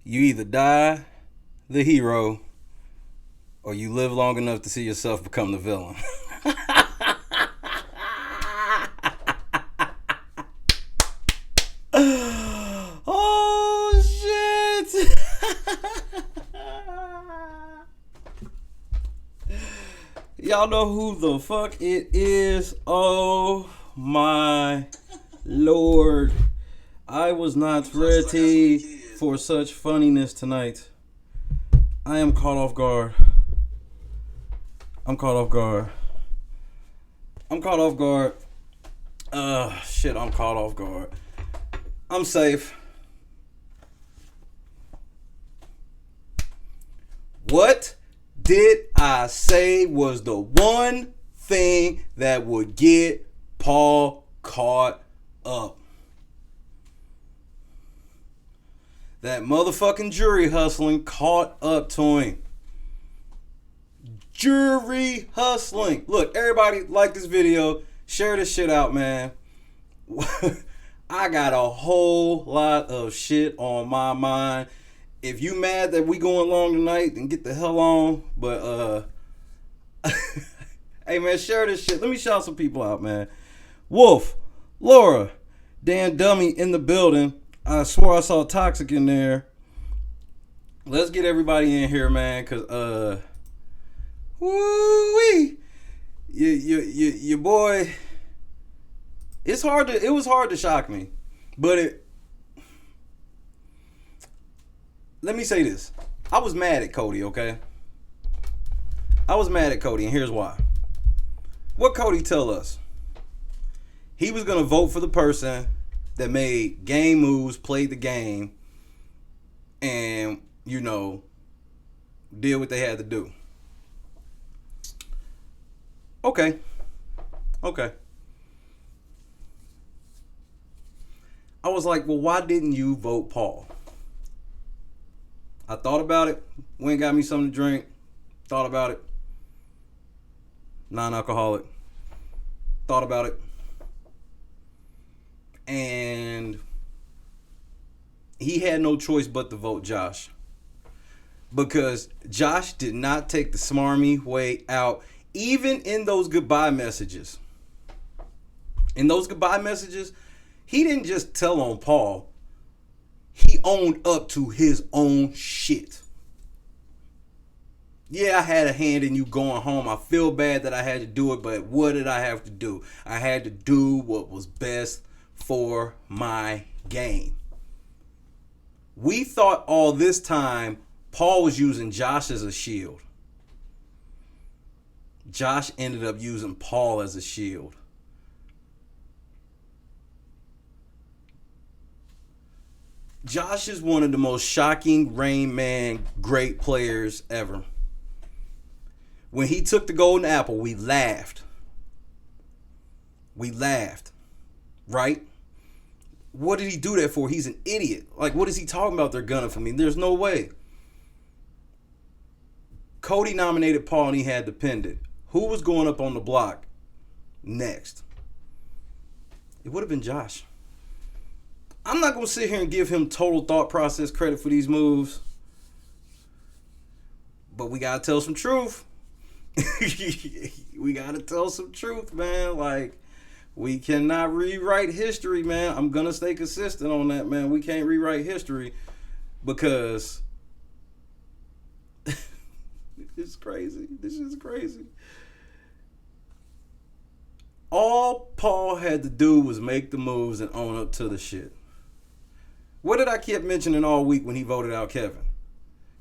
You either die the hero or you live long enough to see yourself become the villain. Oh shit! Y'all know who the fuck it is? Oh my lord. I was not ready for such funniness tonight. I am caught off guard. I'm caught off guard. I'm caught off guard. Shit, I'm caught off guard. I'm safe. What did I say was the one thing that would get Paul caught up? That motherfucking jury hustling caught up to him. Jury hustling. Look, everybody like this video. Share this shit out, man. I got a whole lot of shit on my mind. If you mad that we going long tonight, then get the hell on. But hey man, share this shit. Let me shout some people out, man. Wolf, Laura, Dan Dummy in the building. I swore I saw Toxic in there. Let's get everybody in here, man, cause woo-wee. Your boy. It was hard to shock me. But let me say this. I was mad at Cody, okay? I was mad at Cody, and here's why. What Cody tell us? He was gonna vote for the person that made game moves, played the game, and, did what they had to do. Okay. I was like, well, why didn't you vote Paul? I thought about it. Went and got me something to drink. Thought about it. Non-alcoholic. Thought about it. And he had no choice but to vote Josh. Because Josh did not take the smarmy way out, even in those goodbye messages. In those goodbye messages, he didn't just tell on Paul. He owned up to his own shit. Yeah, I had a hand in you going home. I feel bad that I had to do it, but what did I have to do? I had to do what was best for my game. We thought all this time Paul was using Josh as a shield. Josh ended up using Paul as a shield. Josh is one of the most shocking Rain Man great players ever. When he took the golden apple, we laughed. Right? What did he do that for? He's an idiot. Like, what is he talking about? They're gunning for me. There's no way. Cody nominated Paul and he had the pendant. Who was going up on the block next? It would have been Josh. I'm not going to sit here and give him total thought process credit for these moves. But we got to tell some truth. We got to tell some truth, man. Like, we cannot rewrite history, man. I'm going to stay consistent on that, man. We can't rewrite history because it's crazy. This is crazy. All Paul had to do was make the moves and own up to the shit. What did I keep mentioning all week when he voted out Kevin?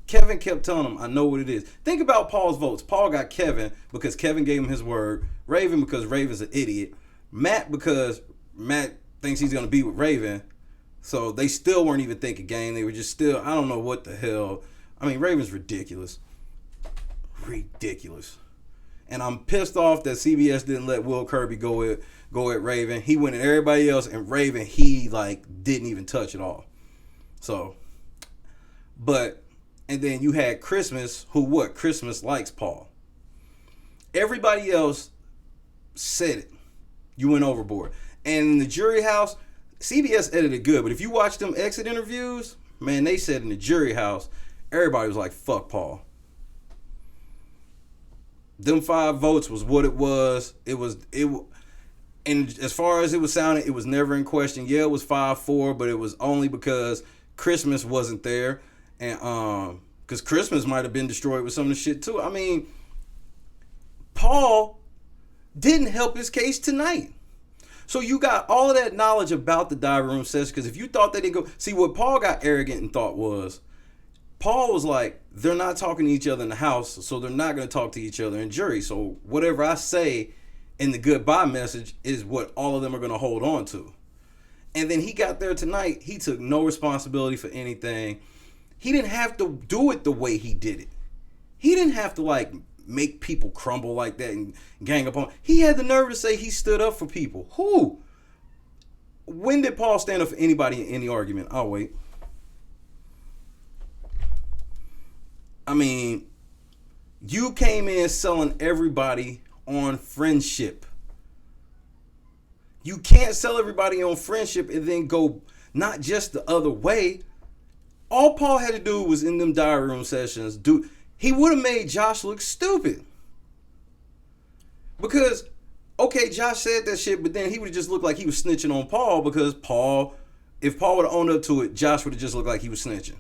Kevin kept telling him, I know what it is. Think about Paul's votes. Paul got Kevin because Kevin gave him his word. Raven because Raven's an idiot. Matt because Matt thinks he's going to be with Raven. So they still weren't even thinking game. They were just still, I don't know what the hell. I mean, Raven's ridiculous. Ridiculous. And I'm pissed off that CBS didn't let Will Kirby go at Raven. He went at everybody else, and Raven, he didn't even touch it all. So, and then you had Christmas, Christmas likes Paul. Everybody else said it. You went overboard. And in the jury house, CBS edited good, but if you watch them exit interviews, man, they said in the jury house, everybody was like, fuck Paul. Them 5 votes was what it was. And as far as it was sounding, it was never in question. Yeah, it was 5-4, but it was only because Christmas wasn't there. And because Christmas might have been destroyed with some of the shit too. I mean, Paul didn't help his case tonight. So you got all of that knowledge about the diary room session, because if you thought they didn't go... See, what Paul got arrogant and thought was, Paul was like, they're not talking to each other in the house, so they're not going to talk to each other in jury. So whatever I say in the goodbye message is what all of them are going to hold on to. And then he got there tonight. He took no responsibility for anything. He didn't have to do it the way he did it. He didn't have to, like, make people crumble like that and gang up on. He had the nerve to say he stood up for people. Who? When did Paul stand up for anybody in any argument? I'll wait. I mean, you came in selling everybody on friendship. You can't sell everybody on friendship and then go not just the other way. All Paul had to do was in them diary room sessions, he would have made Josh look stupid. Because, okay, Josh said that shit, but then he would have just looked like he was snitching on Paul, because if Paul would have owned up to it, Josh would have just looked like he was snitching.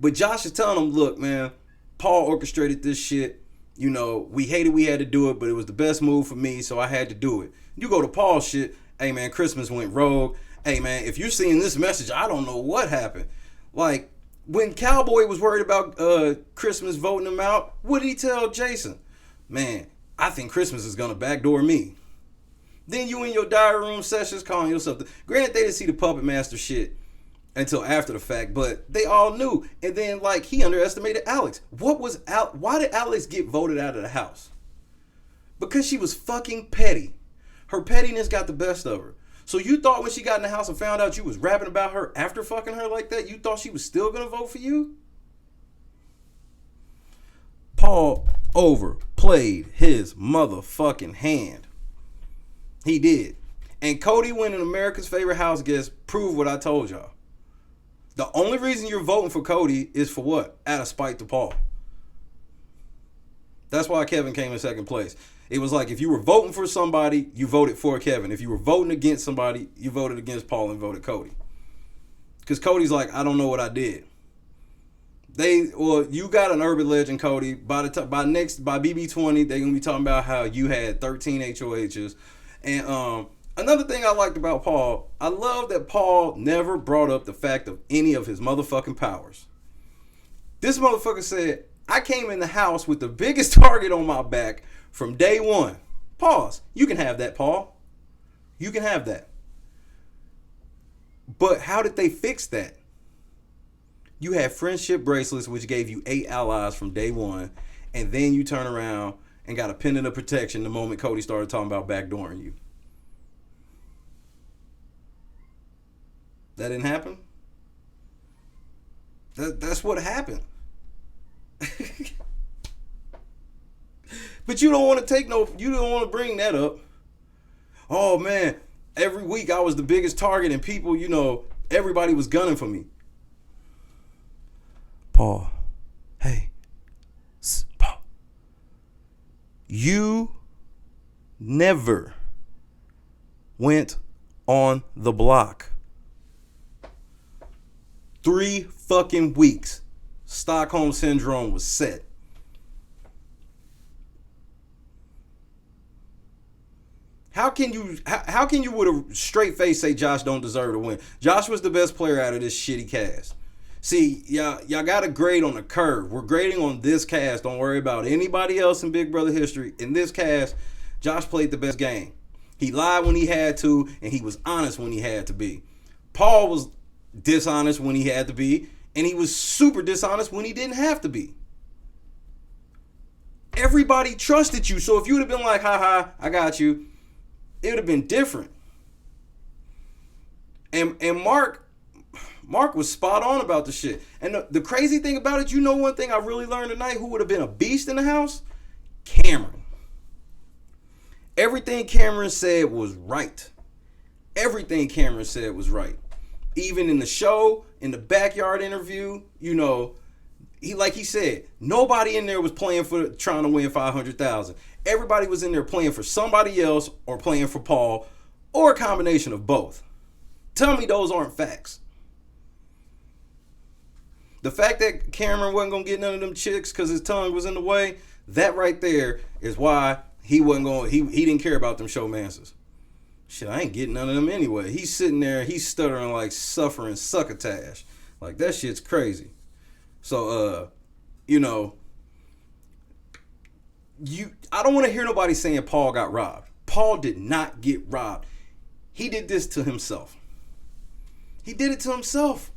But Josh is telling him, look, man, Paul orchestrated this shit. You know, we hated we had to do it, but it was the best move for me, so I had to do it. You go to Paul's shit, hey, man, Christmas went rogue. Hey, man, if you're seeing this message, I don't know what happened. Like, when Cowboy was worried about Christmas voting him out, what did he tell Jason? Man, I think Christmas is going to backdoor me. Then you in your diary room sessions calling yourself... Granted, they didn't see the puppet master shit until after the fact, but they all knew. And then, like, he underestimated Alex. Why did Alex get voted out of the house? Because she was fucking petty. Her pettiness got the best of her. So you thought when she got in the house and found out you was rapping about her after fucking her like that, you thought she was still gonna vote for you? Paul overplayed his motherfucking hand. He did. And Cody winning America's Favorite House Guest proved what I told y'all. The only reason you're voting for Cody is for what? Out of spite to Paul. That's why Kevin came in second place. It was like if you were voting for somebody, you voted for Kevin. If you were voting against somebody, you voted against Paul and voted Cody. Because Cody's like, I don't know what I did. You got an urban legend, Cody. By BB20, they're gonna be talking about how you had 13 HOHs. And another thing I liked about Paul, I love that Paul never brought up the fact of any of his motherfucking powers. This motherfucker said, I came in the house with the biggest target on my back from day one. Pause. You can have that, Paul. You can have that. But how did they fix that? You had friendship bracelets, which gave you 8 allies from day one. And then you turn around and got a pendant of protection the moment Cody started talking about backdooring you. That didn't happen? That's what happened. But you don't want to you don't want to bring that up. Oh man, every week I was the biggest target and people, everybody was gunning for me. Paul, hey, Paul. You never went on the block. 3 fucking weeks. Stockholm Syndrome was set. How can you with a straight face say Josh don't deserve to win? Josh was the best player out of this shitty cast. See, y'all got to grade on the curve. We're grading on this cast. Don't worry about anybody else in Big Brother history. In this cast, Josh played the best game. He lied when he had to, and he was honest when he had to be. Paul was dishonest when he had to be, and he was super dishonest when he didn't have to be. Everybody trusted you, so if you would have been like, ha, I got you, it would have been different. And Mark was spot on about the shit. And the crazy thing about it, one thing I really learned tonight, who would have been a beast in the house? Cameron. Everything Cameron said was right. Everything Cameron said was right. Even in the show, in the backyard interview, he said, nobody in there was playing for trying to win 500,000. Everybody was in there playing for somebody else or playing for Paul or a combination of both. Tell me those aren't facts. The fact that Cameron wasn't going to get none of them chicks because his tongue was in the way, that right there is why he wasn't going. He didn't care about them showmances. Shit, I ain't getting none of them anyway. He's sitting there, he's stuttering like suffering succotash. Like, that shit's crazy. So, I don't want to hear nobody saying Paul got robbed. Paul did not get robbed. He did this to himself. He did it to himself.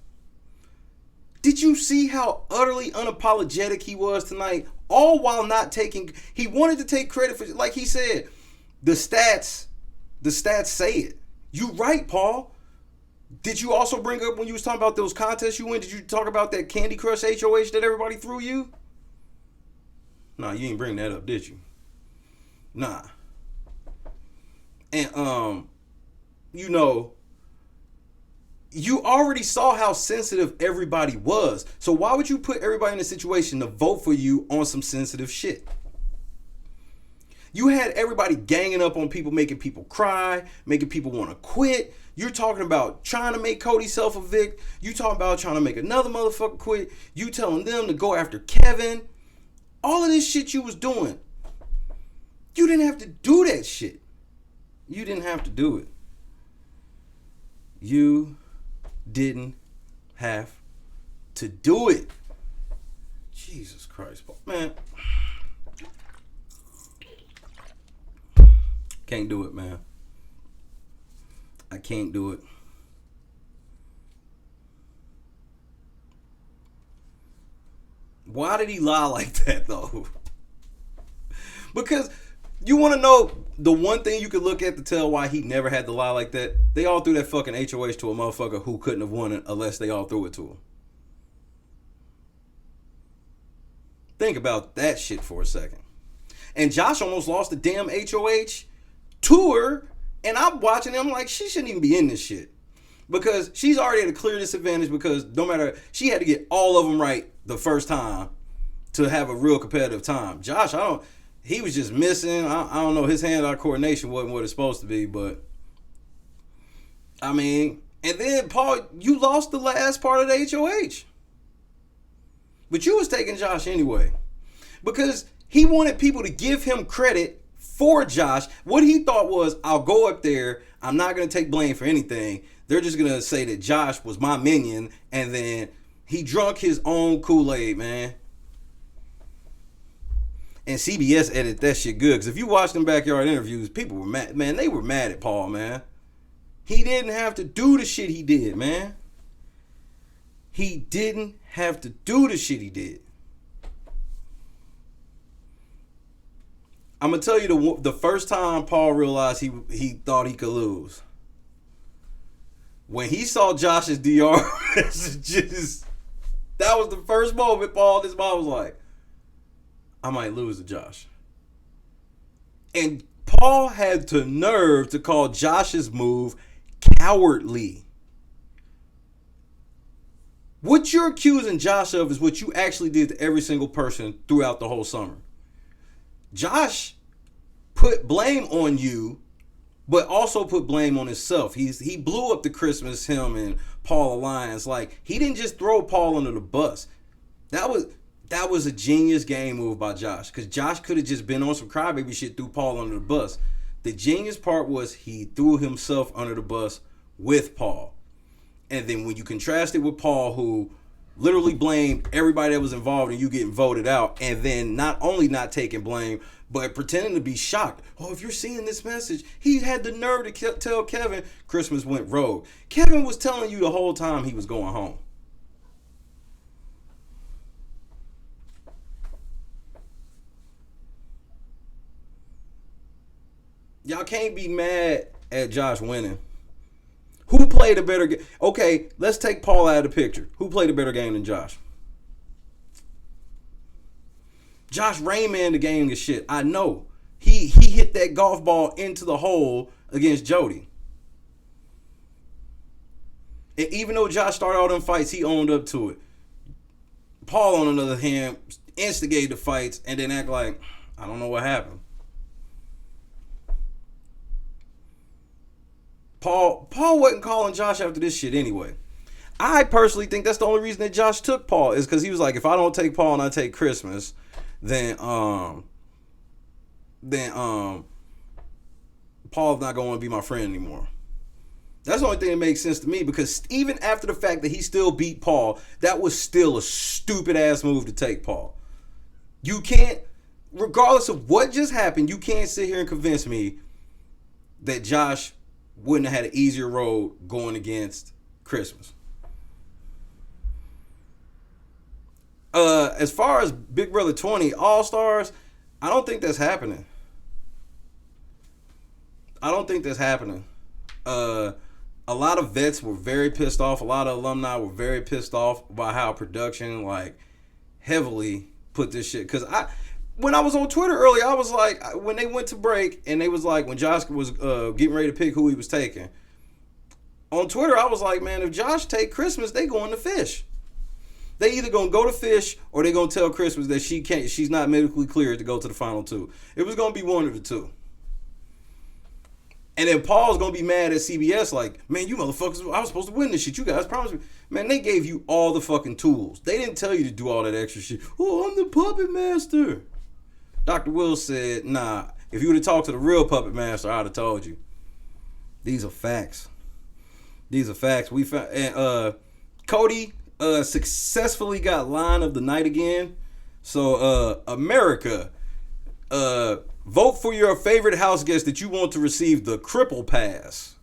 Did you see how utterly unapologetic he was tonight? All while not taking, he wanted to take credit for, like he said, the stats say it. You right, Paul. Did you also bring up when you was talking about those contests you win, did you talk about that Candy Crush HOH that everybody threw you? Nah, you didn't bring that up, did you? Nah. And, you already saw how sensitive everybody was. So why would you put everybody in a situation to vote for you on some sensitive shit? You had everybody ganging up on people, making people cry, making people want to quit. You're talking about trying to make Cody self-evict. You talking about trying to make another motherfucker quit. You telling them to go after Kevin. All of this shit you was doing. You didn't have to do that shit. You didn't have to do it. You didn't have to do it. Jesus Christ, man. Can't do it, man. I can't do it. Why did he lie like that, though? Because you want to know the one thing you could look at to tell why he never had to lie like that? They all threw that fucking HOH to a motherfucker who couldn't have won it unless they all threw it to him. Think about that shit for a second. And Josh almost lost the damn HOH tour, and I'm watching him like, she shouldn't even be in this shit. Because she's already at a clear disadvantage because no matter, she had to get all of them right the first time to have a real competitive time. Josh, he was just missing. I don't know, his hand-eye coordination wasn't what it's supposed to be, but I mean, and then Paul, you lost the last part of the HOH. But you was taking Josh anyway. Because he wanted people to give him credit for Josh. What he thought was, I'll go up there, I'm not going to take blame for anything. They're just going to say that Josh was my minion, and then he drunk his own Kool-Aid, man. And CBS edited that shit good, because if you watch them backyard interviews, people were mad. Man, they were mad at Paul, man. He didn't have to do the shit he did, man. He didn't have to do the shit he did. I'm going to tell you the first time Paul realized he thought he could lose. When he saw Josh's DR messages, that was the first moment his mom was like, I might lose to Josh. And Paul had the nerve to call Josh's move cowardly. What you're accusing Josh of is what you actually did to every single person throughout the whole summer. Josh put blame on you, but also put blame on himself. He blew up the Christmas him and Paul alliance. Like, he didn't just throw Paul under the bus. That was a genius game move by Josh, because Josh could have just been on some crybaby shit, threw Paul under the bus. The genius part was he threw himself under the bus with Paul. And then when you contrast it with Paul, who literally blamed everybody that was involved in you getting voted out, and then not only not taking blame, but pretending to be shocked. Oh, if you're seeing this message, he had the nerve to tell Kevin Christmas went rogue. Kevin was telling you the whole time he was going home. Y'all can't be mad at Josh winning. Who played a better game? Okay, let's take Paul out of the picture. Who played a better game than Josh? Josh Rainman the game of shit. I know. He hit that golf ball into the hole against Jody. And even though Josh started all them fights, he owned up to it. Paul, on the other hand, instigated the fights and then act like, I don't know what happened. Paul wasn't calling Josh after this shit anyway. I personally think that's the only reason that Josh took Paul is because he was like, if I don't take Paul and I take Christmas, then Paul's not going to be my friend anymore. That's the only thing that makes sense to me because even after the fact that he still beat Paul, that was still a stupid ass move to take Paul. You can't, regardless of what just happened, you can't sit here and convince me that Josh wouldn't have had an easier road going against Christmas. As far as Big Brother 20 All-Stars, I don't think that's happening. A lot of vets were very pissed off. A lot of alumni were very pissed off about how production like heavily put this shit. Because when I was on Twitter earlier, I was like, when they went to break and they was like, when Josh was getting ready to pick who he was taking. On Twitter, I was like, man, if Josh take Christmas, they going to Fish. They either gonna go to Fish or they gonna tell Christmas that she's not medically cleared to go to the final two. It was gonna be one of the two. And then Paul's gonna be mad at CBS like, man, you motherfuckers, I was supposed to win this shit. You guys promised me. Man, they gave you all the fucking tools. They didn't tell you to do all that extra shit. Oh, I'm the puppet master. Dr. Will said, nah, if you would have talked to the real puppet master, I'd have told you. These are facts. We found, and Cody successfully got line of the night again. So America, vote for your favorite house guest that you want to receive the cripple pass.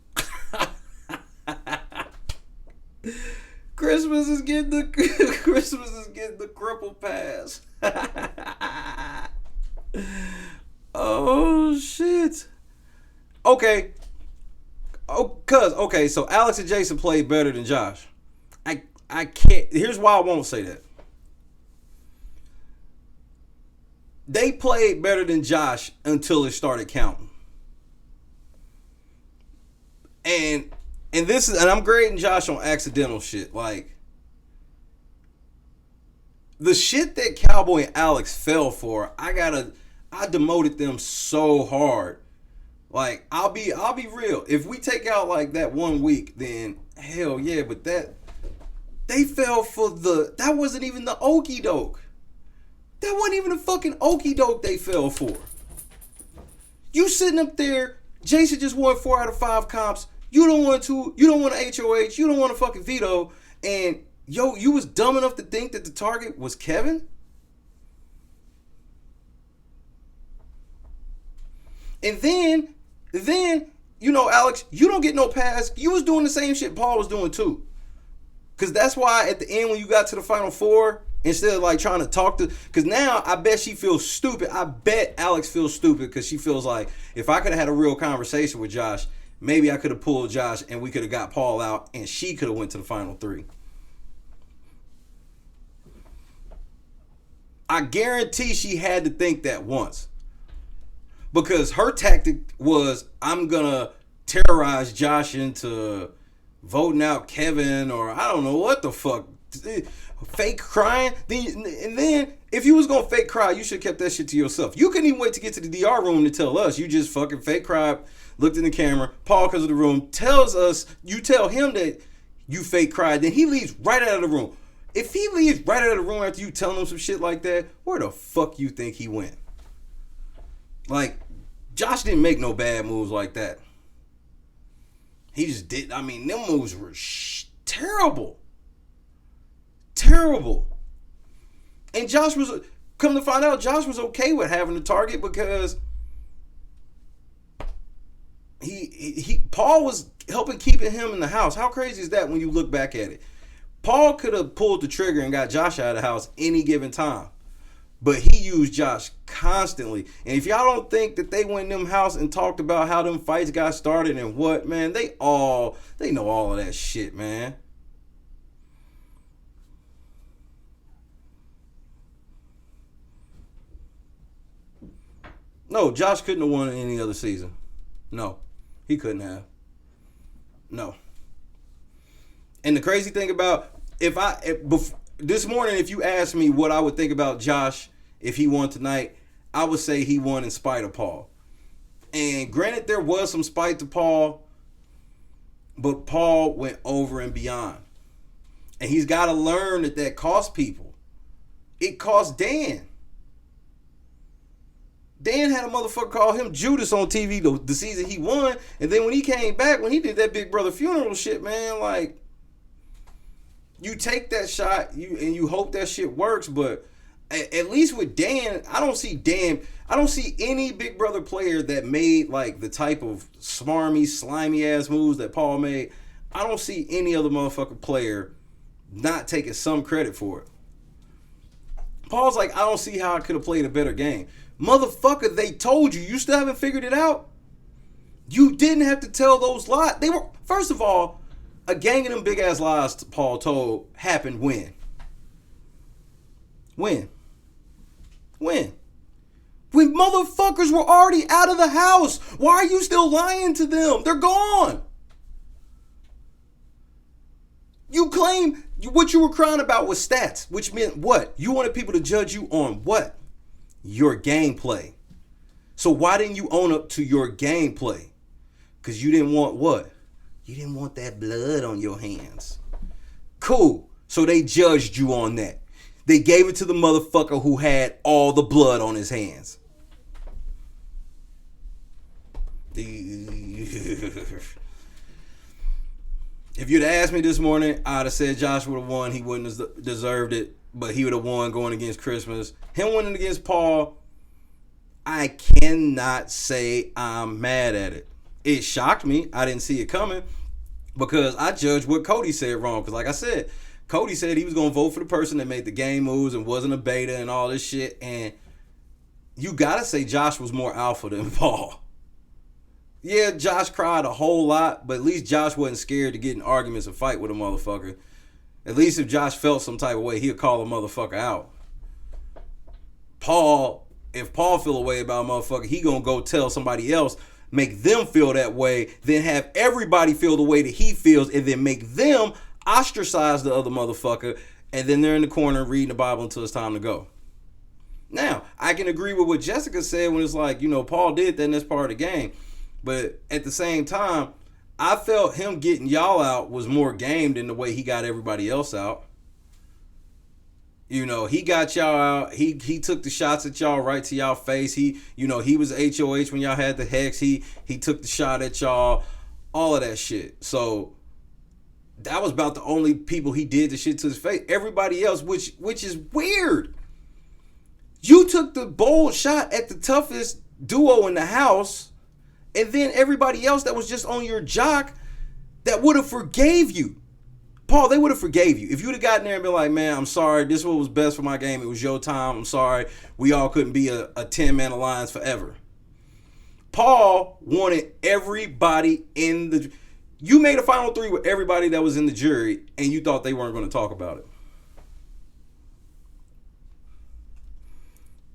Christmas is getting the cripple pass. Oh shit. Okay. Okay, so Alex and Jason played better than Josh. I can't. Here's why I won't say that. They played better than Josh until it started counting. And I'm grading Josh on accidental shit. Like the shit that Cowboy and Alex fell for, I demoted them so hard. Like I'll be real. If we take out like that 1 week, then hell yeah, but they fell for that wasn't even the okie doke. That wasn't even a fucking okie doke they fell for. You sitting up there, Jason just won 4 out of 5 comps. You don't want to HOH, you don't want to fucking veto, and you was dumb enough to think that the target was Kevin? And then, Alex, you don't get no pass. You was doing the same shit Paul was doing too. Because that's why at the end when you got to the final 4, instead of like trying to talk to, because now I bet she feels stupid. I bet Alex feels stupid because she feels like if I could have had a real conversation with Josh, maybe I could have pulled Josh and we could have got Paul out and she could have went to the final 3. I guarantee she had to think that once. Because her tactic was, I'm going to terrorize Josh into voting out Kevin or I don't know what the fuck. Fake crying. And then if you was going to fake cry, you should have kept that shit to yourself. You couldn't even wait to get to the DR room to tell us. You just fucking fake cried, looked in the camera, Paul, because of the room, tells us, you tell him that you fake cried, then he leaves right out of the room. If he leaves right out of the room after you telling him some shit like that, where the fuck you think he went? Like, Josh didn't make no bad moves like that. He just did. I mean, them moves were terrible. Terrible. And Josh was, come to find out, Josh was okay with having the target because Paul was helping keeping him in the house. How crazy is that when you look back at it? Paul could have pulled the trigger and got Josh out of the house any given time. But he used Josh constantly. And if y'all don't think that they went in them house and talked about how them fights got started and what, man, they know all of that shit, man. No, Josh couldn't have won any other season. No, he couldn't have. No. And the crazy thing about this morning, if you asked me what I would think about Josh if he won tonight, I would say he won in spite of Paul. And granted, there was some spite to Paul, but Paul went over and beyond. And he's got to learn that cost people. It cost Dan. Dan had a motherfucker call him Judas on TV the season he won. And then when he came back, when he did that Big Brother funeral shit, man, like, you take that shot and you hope that shit works. But at least with Dan, I don't see any Big Brother player that made like the type of smarmy, slimy ass moves that Paul made. I don't see any other motherfucker player not taking some credit for it. Paul's like, I don't see how I could have played a better game. Motherfucker, they told you. You still haven't figured it out? You didn't have to tell those lies. They were, first of all, a gang of them big ass lies Paul told happened when? When motherfuckers were already out of the house. Why are you still lying to them? They're gone. You claim what you were crying about was stats, which meant what? You wanted people to judge you on what? Your gameplay. So why didn't you own up to your gameplay? Because you didn't want what? You didn't want that blood on your hands. Cool. So they judged you on that. They gave it to the motherfucker who had all the blood on his hands. If you'd asked me this morning, I'd have said Josh would have won. He wouldn't have deserved it, but he would have won going against Christmas. Him winning against Paul, I cannot say I'm mad at it. It shocked me. I didn't see it coming because I judged what Cody said wrong. Because like I said, Cody said he was going to vote for the person that made the game moves and wasn't a beta and all this shit. And you got to say Josh was more alpha than Paul. Yeah, Josh cried a whole lot, but at least Josh wasn't scared to get in arguments and fight with a motherfucker. At least if Josh felt some type of way, he'd call a motherfucker out. If Paul feel a way about a motherfucker, he gonna go tell somebody else, make them feel that way, then have everybody feel the way that he feels, and then make them ostracize the other motherfucker, and then they're in the corner reading the Bible until it's time to go. Now, I can agree with what Jessica said when it's like, Paul did that and that's part of the game. But at the same time, I felt him getting y'all out was more game than the way he got everybody else out. He got y'all out. He took the shots at y'all right to y'all face. He was HOH when y'all had the Hex. He took the shot at y'all. All of that shit. So that was about the only people he did the shit to his face. Everybody else, which is weird. You took the bold shot at the toughest duo in the house. And then everybody else that was just on your jock that would have forgave you. Paul, they would have forgave you. If you would have gotten there and been like, man, I'm sorry. This is what was best for my game. It was your time. I'm sorry. We all couldn't be a 10-man alliance forever. Paul wanted everybody in the... You made a final three with everybody that was in the jury and you thought they weren't going to talk about it.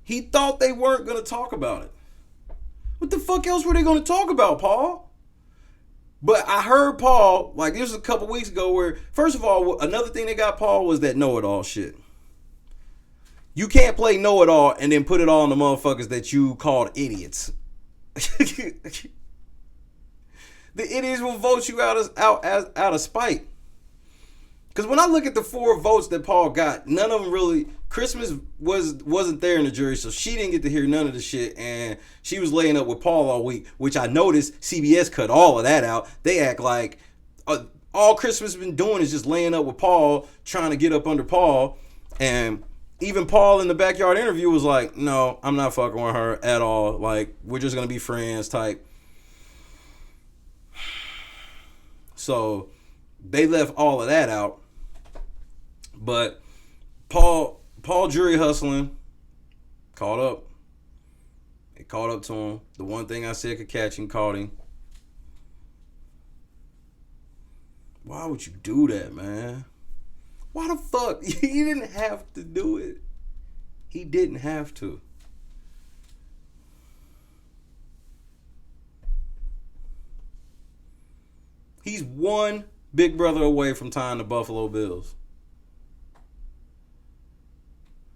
He thought they weren't going to talk about it. What the fuck else were they going to talk about, Paul? But I heard Paul, like this was a couple weeks ago where, first of all, another thing that got Paul was that know-it-all shit. You can't play know-it-all and then put it all on the motherfuckers that you called idiots. The idiots will vote you out of spite. Because when I look at the 4 votes that Paul got, none of them really... Christmas wasn't there in the jury, so she didn't get to hear none of the shit, and she was laying up with Paul all week, which I noticed CBS cut all of that out. They act like all Christmas has been doing is just laying up with Paul, trying to get up under Paul, and even Paul in the backyard interview was like, no, I'm not fucking with her at all. Like, we're just going to be friends type. So they left all of that out. But Paul jury hustling caught up. It caught up to him. The one thing I said could catch him caught him. Why would you do that, man? Why the fuck? He didn't have to do it. He didn't have to. He's one Big brother away from tying the Buffalo Bills.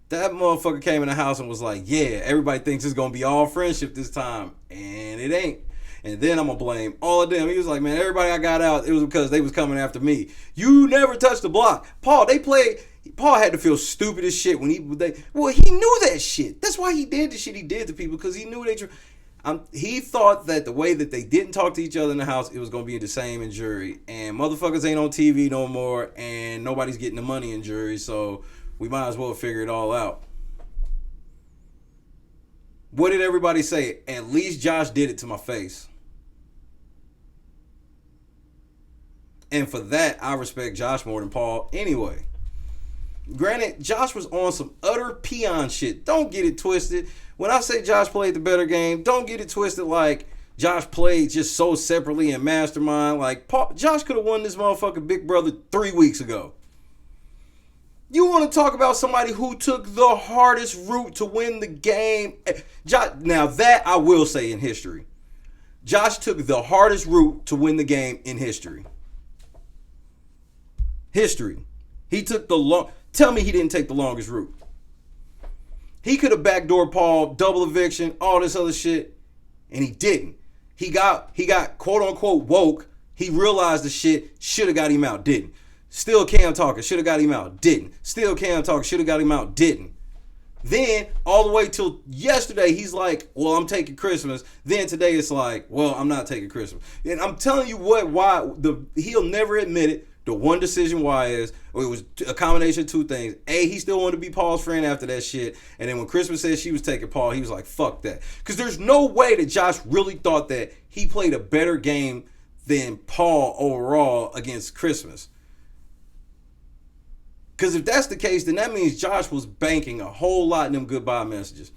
That motherfucker came in the house and was like, yeah, everybody thinks it's going to be all friendship this time. And it ain't. And then I'm going to blame all of them. He was like, man, everybody I got out, it was because they was coming after me. You never touched the block. Paul had to feel stupid as shit when he knew that shit. That's why he did the shit he did to people, because he knew he thought that the way that they didn't talk to each other in the house, it was going to be the same in jury. And motherfuckers ain't on TV no more, and nobody's getting the money in jury, so we might as well figure it all out. What did everybody say? At least Josh did it to my face. And for that, I respect Josh more than Paul anyway. Granted, Josh was on some utter peon shit. Don't get it twisted. When I say Josh played the better game, don't get it twisted like Josh played just so separately and mastermind. Like, Josh could have won this motherfucking Big Brother 3 weeks ago. You want to talk about somebody who took the hardest route to win the game? Now that I will say in history. Josh took the hardest route to win the game in history. He took tell me he didn't take the longest route. He could have backdoored Paul, double eviction, all this other shit, and he didn't. He got quote unquote woke. He realized the shit, should have got him out, didn't. Still Cam talking, should have got him out, didn't. Still Cam talking, should have got him out, didn't. Then all the way till yesterday, he's like, well, I'm taking Christmas. Then today it's like, well, I'm not taking Christmas. And I'm telling you he'll never admit it. The one decision why is, or it was a combination of two things. A, he still wanted to be Paul's friend after that shit. And then when Christmas said she was taking Paul, he was like, fuck that. Because there's no way that Josh really thought that he played a better game than Paul overall against Christmas. Because if that's the case, then that means Josh was banking a whole lot in them goodbye messages.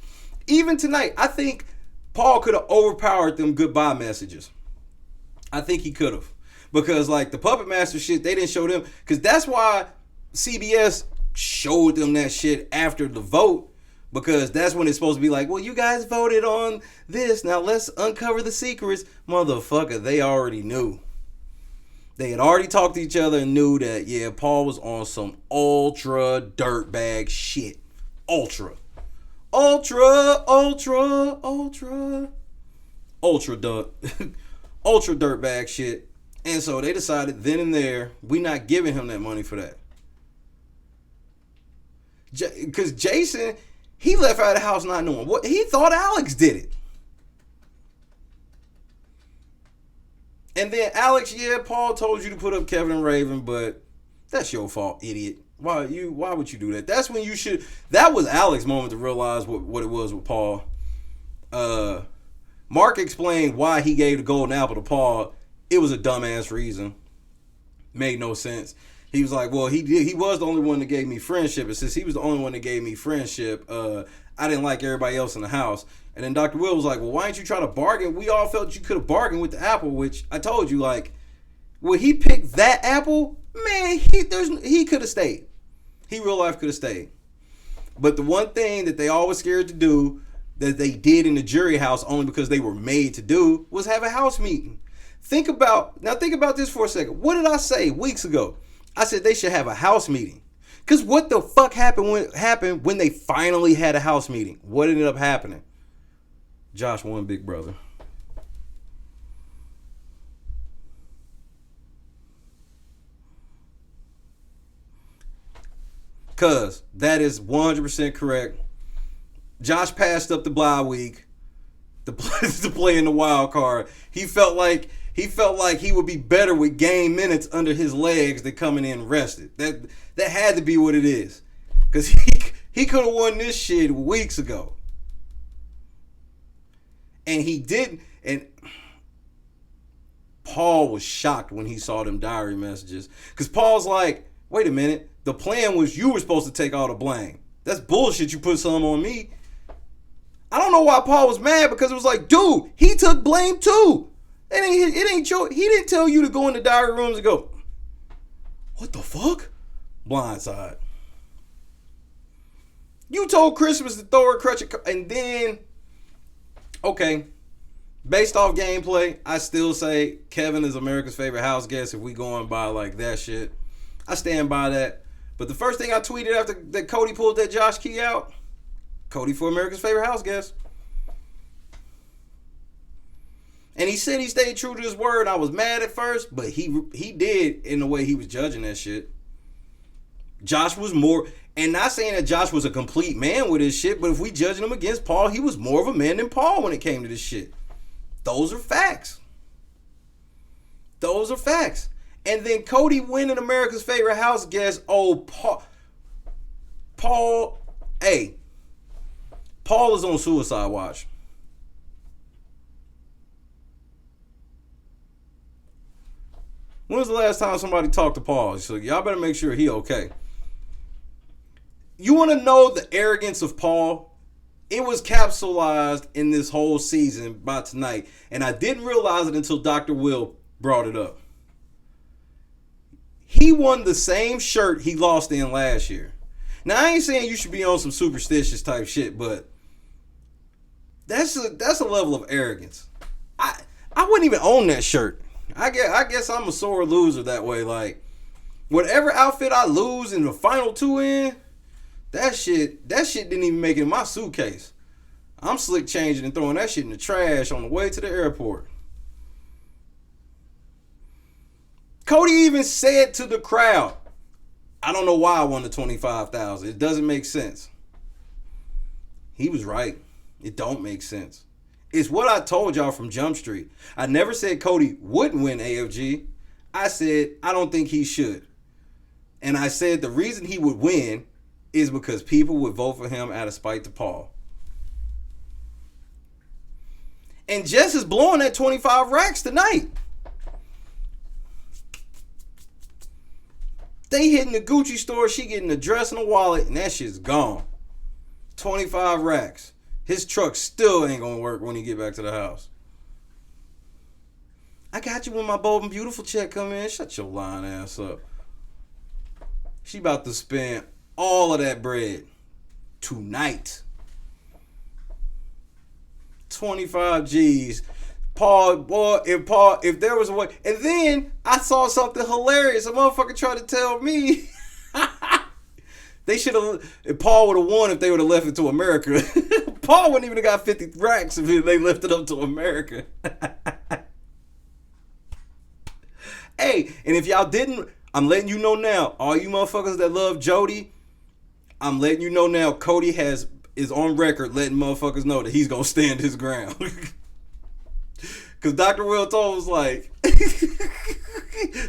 Even tonight, I think Paul could have overpowered them goodbye messages. I think he could have. Because, like, the Puppet Master shit, they didn't show them. Because that's why CBS showed them that shit after the vote. Because that's when it's supposed to be like, well, you guys voted on this. Now let's uncover the secrets. Motherfucker, they already knew. They had already talked to each other and knew that, yeah, Paul was on some ultra dirtbag shit. Ultra dirtbag shit. And so they decided then and there, we not giving him that money for that. Because Jason, he left out of the house not knowing what. He thought Alex did it. And then Alex, yeah, Paul told you to put up Kevin and Raven, but that's your fault, idiot. Why would you do that? That's when you should. That was Alex's moment to realize what it was with Paul. Mark explained why he gave the golden apple to Paul. It was a dumbass reason. Made no sense. He was like, well, he was the only one that gave me friendship. And since he was the only one that gave me friendship, I didn't like everybody else in the house. And then Dr. Will was like, well, why didn't you try to bargain? We all felt you could have bargained with the apple, which I told you, like, when he picked that apple, man, he could have stayed. He real life could have stayed. But the one thing that they always scared to do, that they did in the jury house only because they were made to do, was have a house meeting. Think about this for a second. What did I say weeks ago? I said they should have a house meeting. Because what the fuck happened when they finally had a house meeting? What ended up happening? Josh won Big Brother. Because that is 100% correct. Josh passed up the bye week to play in the wild card. He felt like he would be better with game minutes under his legs than coming in rested. That had to be what it is. Because he could have won this shit weeks ago. And he didn't. And Paul was shocked when he saw them diary messages. Because Paul's like, wait a minute. The plan was you were supposed to take all the blame. That's bullshit. You put some on me. I don't know why Paul was mad, because it was like, dude, he took blame too. It ain't your. He didn't tell you to go in the diary rooms and go, what the fuck? Blindside. You told Christmas to throw her crutch, and then, okay, Based off gameplay, I still say Kevin is America's favorite house guest if we going by like that shit. I stand by that. But the first thing I tweeted after that Cody pulled that Josh Key out, Cody for America's favorite house guest. And he said he stayed true to his word. I was mad at first, but he did in the way he was judging that shit. Josh was more, and not saying that Josh was a complete man with his shit, but if we judging him against Paul, he was more of a man than Paul when it came to this shit. Those are facts. Those are facts. And then Cody winning America's favorite house guest. Oh, Paul, hey, Paul is on suicide watch. When was the last time somebody talked to Paul? So y'all better make sure he okay. You want to know the arrogance of Paul? It was capsulized in this whole season by tonight. And I didn't realize it until Dr. Will brought it up. He won the same shirt he lost in last year. Now, I ain't saying you should be on some superstitious type shit, but that's a level of arrogance. I wouldn't even own that shirt. I guess I'm a sore loser that way. Like, whatever outfit I lose in the final two in, that shit didn't even make it in my suitcase. I'm slick changing and throwing that shit in the trash on the way to the airport. Cody even said to the crowd, I don't know why I won the $25,000. It doesn't make sense. He was right. It don't make sense. It's what I told y'all from Jump Street. I never said Cody wouldn't win AFG. I said I don't think he should. And I said the reason he would win is because people would vote for him out of spite to Paul. And Jess is blowing that 25 racks tonight. They hitting the Gucci store, she getting a dress and a wallet, and that shit's gone. 25 racks. His truck still ain't gonna work when he get back to the house. I got you when my bold and beautiful check come in. Shut your lying ass up. She about to spend all of that bread tonight. 25 G's. Paul, boy, if there was a way. And then I saw something hilarious. A motherfucker tried to tell me they should have, if Paul would have won if they would have left it to America. Paul wouldn't even have got 50 racks if they left it up to America. Hey, and if y'all didn't, I'm letting you know now, all you motherfuckers that love Jody, I'm letting you know now, Cody is on record letting motherfuckers know that he's gonna stand his ground. Cause Dr. Will told us like,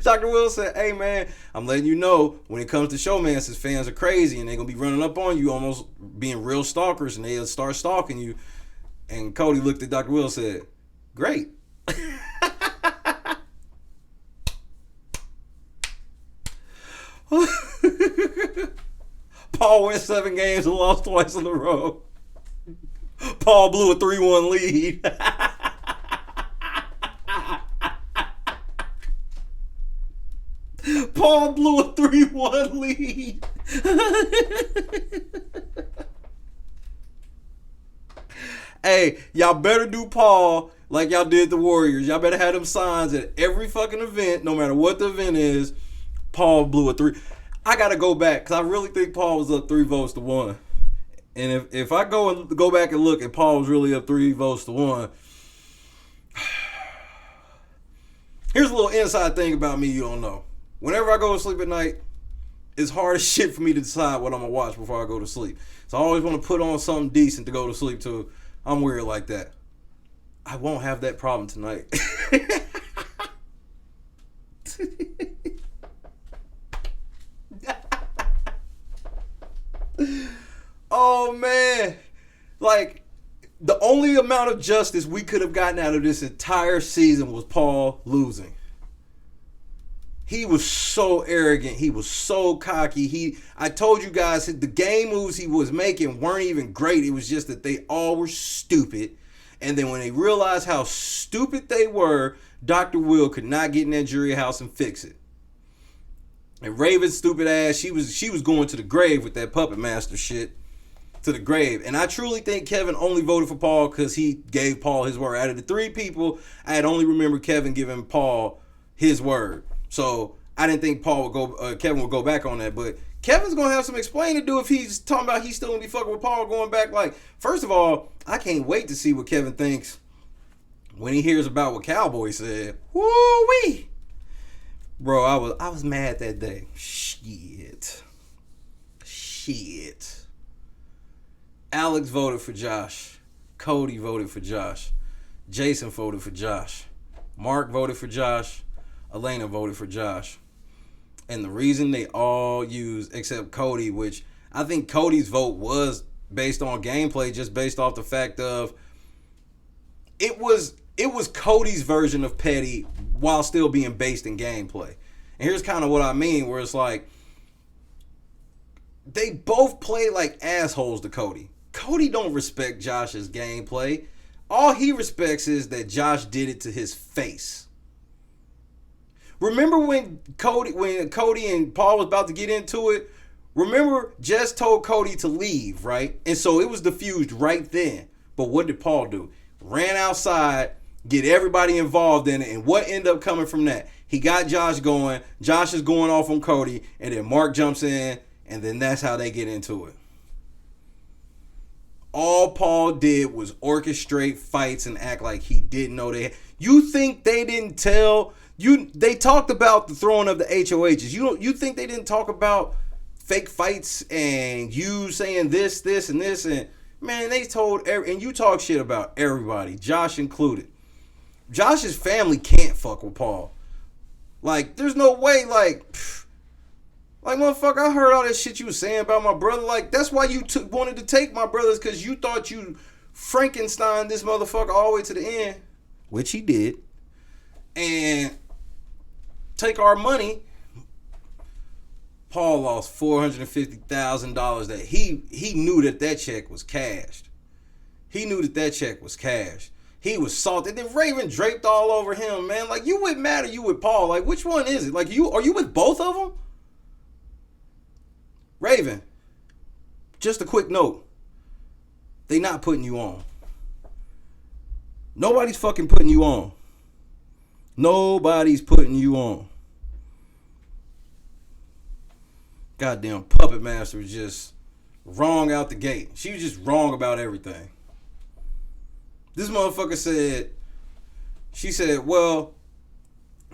Dr. Will said, hey man, I'm letting you know when it comes to showmances, fans are crazy and they're gonna be running up on you, almost being real stalkers, and they'll start stalking you. And Cody looked at Dr. Will and said, great. Paul went 7 games and lost twice in a row. Paul blew a 3-1 lead. Paul blew a 3-1 lead. Hey, y'all better do Paul like y'all did the Warriors. Y'all better have them signs at every fucking event, no matter what the event is. Paul blew a 3. I gotta go back because I really think Paul was up 3 votes to 1. And if I go back and look and Paul was really up 3 votes to 1. Here's a little inside thing about me you don't know. Whenever I go to sleep at night, it's hard as shit for me to decide what I'm gonna watch before I go to sleep. So I always want to put on something decent to go to sleep to. I'm weird like that. I won't have that problem tonight. Oh man, like the only amount of justice we could have gotten out of this entire season was Paul losing. He was so arrogant. He was so cocky. I told you guys the game moves he was making weren't even great. It was just that they all were stupid. And then when they realized how stupid they were, Dr. Will could not get in that jury house and fix it. And Raven's stupid ass, she was going to the grave with that puppet master shit. to the grave. And I truly think Kevin only voted for Paul because he gave Paul his word. Out of the three people, I had only remembered Kevin giving Paul his word. So I didn't think Kevin would go back on that. But Kevin's gonna have some explaining to do if he's talking about he's still gonna be fucking with Paul going back. Like, first of all, I can't wait to see what Kevin thinks when he hears about what Cowboy said. Woo-wee! Bro, I was mad that day. Shit. Alex voted for Josh. Cody voted for Josh. Jason voted for Josh. Mark voted for Josh. Elena voted for Josh. And the reason they all used, except Cody, which I think Cody's vote was based on gameplay, just based off the fact of it was Cody's version of petty while still being based in gameplay. And here's kind of what I mean, where it's like they both play like assholes to Cody. Cody don't respect Josh's gameplay. All he respects is that Josh did it to his face. Remember when Cody and Paul was about to get into it? Remember, Jess told Cody to leave, right? And so it was diffused right then. But what did Paul do? Ran outside, get everybody involved in it, and what ended up coming from that? He got Josh going. Josh is going off on Cody, and then Mark jumps in, and then that's how they get into it. All Paul did was orchestrate fights and act like he didn't know they. You think they didn't tell you? They talked about the throwing of the HOHs. You think they didn't talk about fake fights and you saying this, and this, and man, they told and you talk shit about everybody, Josh included. Josh's family can't fuck with Paul. Like, there's no way, like motherfucker, I heard all that shit you was saying about my brother. Like, that's why you wanted to take my brothers, because you thought you Frankenstein this motherfucker all the way to the end, which he did, and take our money. Paul lost $450,000 that he knew that check was cashed. He knew that check was cashed. He was salted. Then Raven draped all over him, man. Like, you with Matt or you with Paul? Like, which one is it? Like, are you with both of them? Raven, just a quick note. They not putting you on. Nobody's fucking putting you on. Nobody's putting you on. Goddamn Puppet Master was just wrong out the gate. She was just wrong about everything. This motherfucker said, she said, well,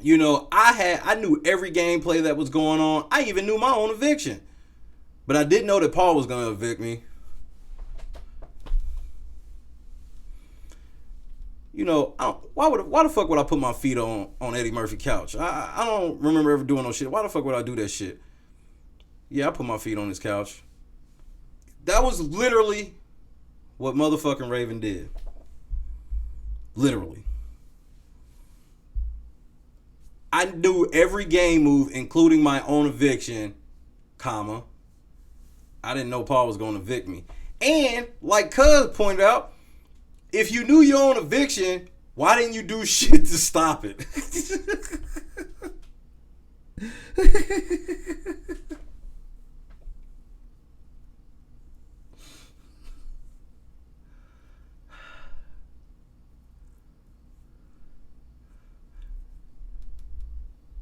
you know, I knew every gameplay that was going on. I even knew my own eviction. But I didn't know that Paul was going to evict me. You know, why the fuck would I put my feet on Eddie Murphy's couch? I don't remember ever doing no shit. Why the fuck would I do that shit? Yeah, I put my feet on his couch. That was literally what motherfucking Raven did. Literally. I knew every game move, including my own eviction, comma. I didn't know Paul was going to evict me. And, like Cuz pointed out, if you knew your own eviction, why didn't you do shit to stop it?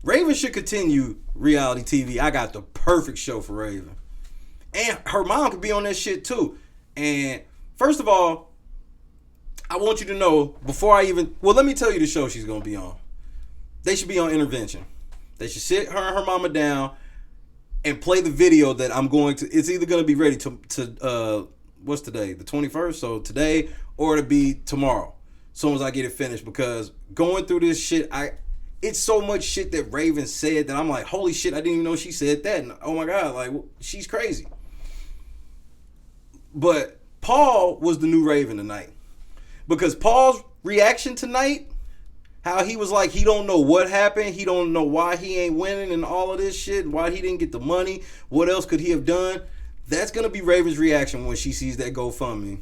Raven should continue reality TV. I got the perfect show for Raven. And her mom could be on that shit too. And first of all, I want you to know before let me tell you the show she's going to be on. They should be on Intervention. They should sit her and her mama down and play the video that it's either going to be ready to what's today? The 21st? So today, or to be tomorrow. As soon as I get it finished, because going through this shit, it's so much shit that Raven said that I'm like, holy shit, I didn't even know she said that. And oh my God, like, she's crazy. But Paul was the new Raven tonight. Because Paul's reaction tonight, how he was like, he don't know what happened. He don't know why he ain't winning and all of this shit. Why he didn't get the money. What else could he have done? That's going to be Raven's reaction when she sees that GoFundMe.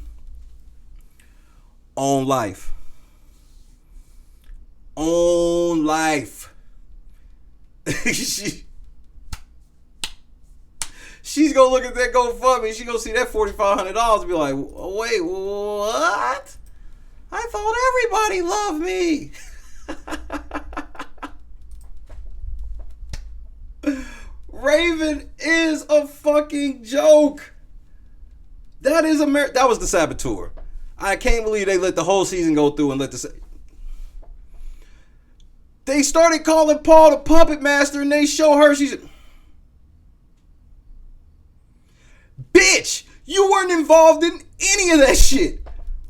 On life. On life. She's gonna look at that GoFundMe. She gonna see that $4,500 and be like, wait, what? I thought everybody loved me. Raven is a fucking joke. That is that was the saboteur. I can't believe they let the whole season go through and let the. They started calling Paul the puppet master, and they show her she's. Bitch, you weren't involved in any of that shit.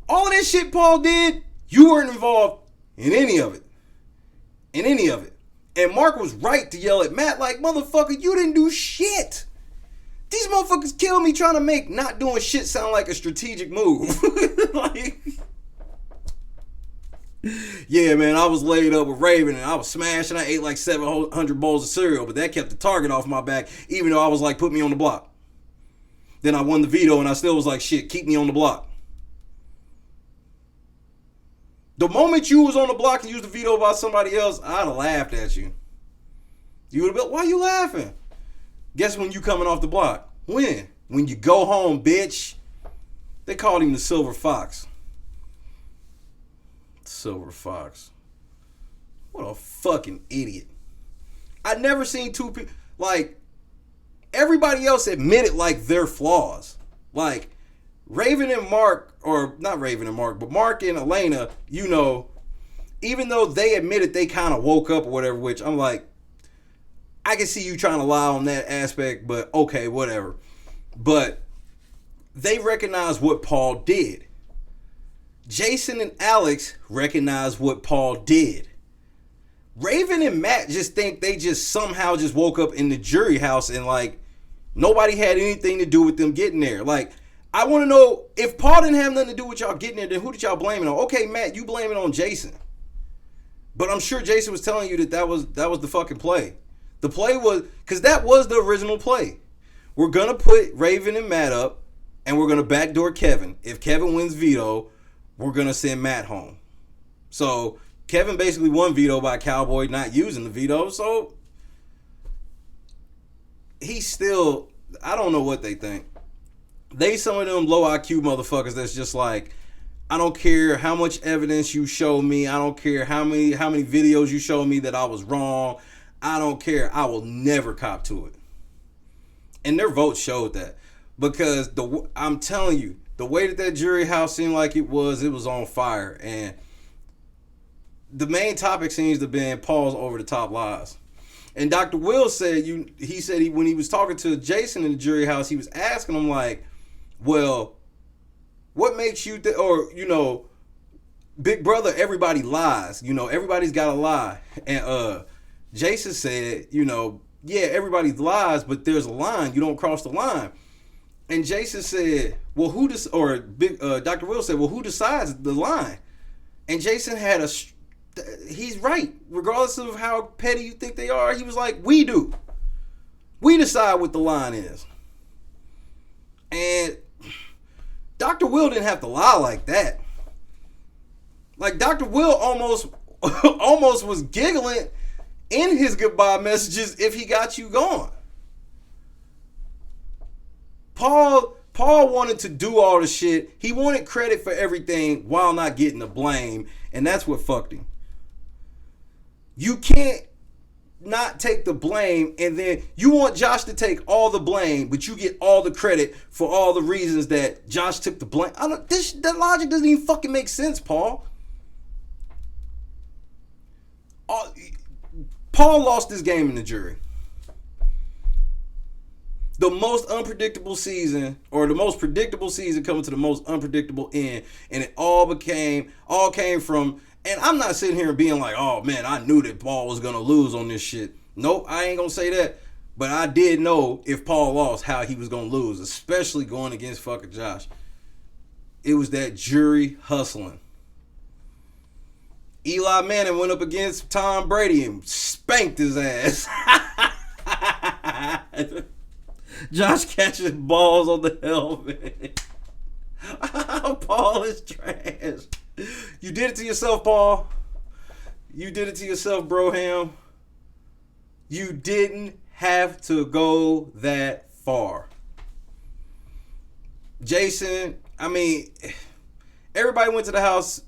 All of that shit Paul did, you weren't involved in any of it. In any of it. And Mark was right to yell at Matt like, motherfucker, you didn't do shit. These motherfuckers killed me trying to make not doing shit sound like a strategic move. Like, yeah, man, I was laid up with Raven and I was smashing. I ate like 700 bowls of cereal, but that kept the target off my back, even though I was like, put me on the block. Then I won the veto and I still was like, shit, keep me on the block. The moment you was on the block and used the veto about somebody else, I'd have laughed at you. You would have been, why you laughing? Guess when you coming off the block? When? When you go home, bitch. They called him the Silver Fox. Silver Fox. What a fucking idiot. I never seen two people, like, everybody else admitted, like, their flaws. Like, Raven and Mark, or not Raven and Mark, but Mark and Elena, you know, even though they admitted they kind of woke up or whatever, which I'm like, I can see you trying to lie on that aspect, but okay, whatever. But they recognize what Paul did. Jason and Alex recognize what Paul did. Raven and Matt just think they just somehow just woke up in the jury house and like nobody had anything to do with them getting there. Like, I want to know, if Paul didn't have nothing to do with y'all getting there, then who did y'all blame it on? Okay, Matt, you blame it on Jason. But I'm sure Jason was telling you that was the fucking play. The play was, because that was the original play. We're going to put Raven and Matt up, and we're going to backdoor Kevin. If Kevin wins veto, we're going to send Matt home. So Kevin basically won veto by Cowboy not using the veto. So he's still, I don't know what they think. They some of them low IQ motherfuckers that's just like, I don't care how much evidence you show me. I don't care how many videos you show me that I was wrong. I don't care. I will never cop to it. And their vote showed that. Because I'm telling you, the way that jury house seemed like it was on fire. And the main topic seems to have been Paul's over-the-top lies. And Dr. Will said, when he was talking to Jason in the jury house, he was asking him like, well, what makes you or, you know, big brother, everybody lies. You know, everybody's got to lie. And Jason said, you know, yeah, everybody lies, but there's a line. You don't cross the line. And Jason said, well, Dr. Will said, well, who decides the line? And Jason had he's right. Regardless of how petty you think they are, he was like, we do. We decide what the line is. And Dr. Will didn't have to lie like that. Like, Dr. Will almost was giggling in his goodbye messages if he got you going. Paul wanted to do all the shit. He wanted credit for everything while not getting the blame, and that's what fucked him. You can't not take the blame, and then you want Josh to take all the blame, but you get all the credit for all the reasons that Josh took the blame. That logic doesn't even fucking make sense, Paul. Paul lost this game in the jury. The most unpredictable season, or the most predictable season coming to the most unpredictable end, and it all came from, and I'm not sitting here and being like, oh man, I knew that Paul was gonna lose on this shit. Nope, I ain't gonna say that. But I did know if Paul lost, how he was gonna lose, especially going against fucking Josh. It was that jury hustling. Eli Manning went up against Tom Brady and spanked his ass. Josh catches balls on the helmet. Paul is trash. You did it to yourself, Paul. You did it to yourself, Broham. You didn't have to go that far. Jason, I mean, everybody went to the house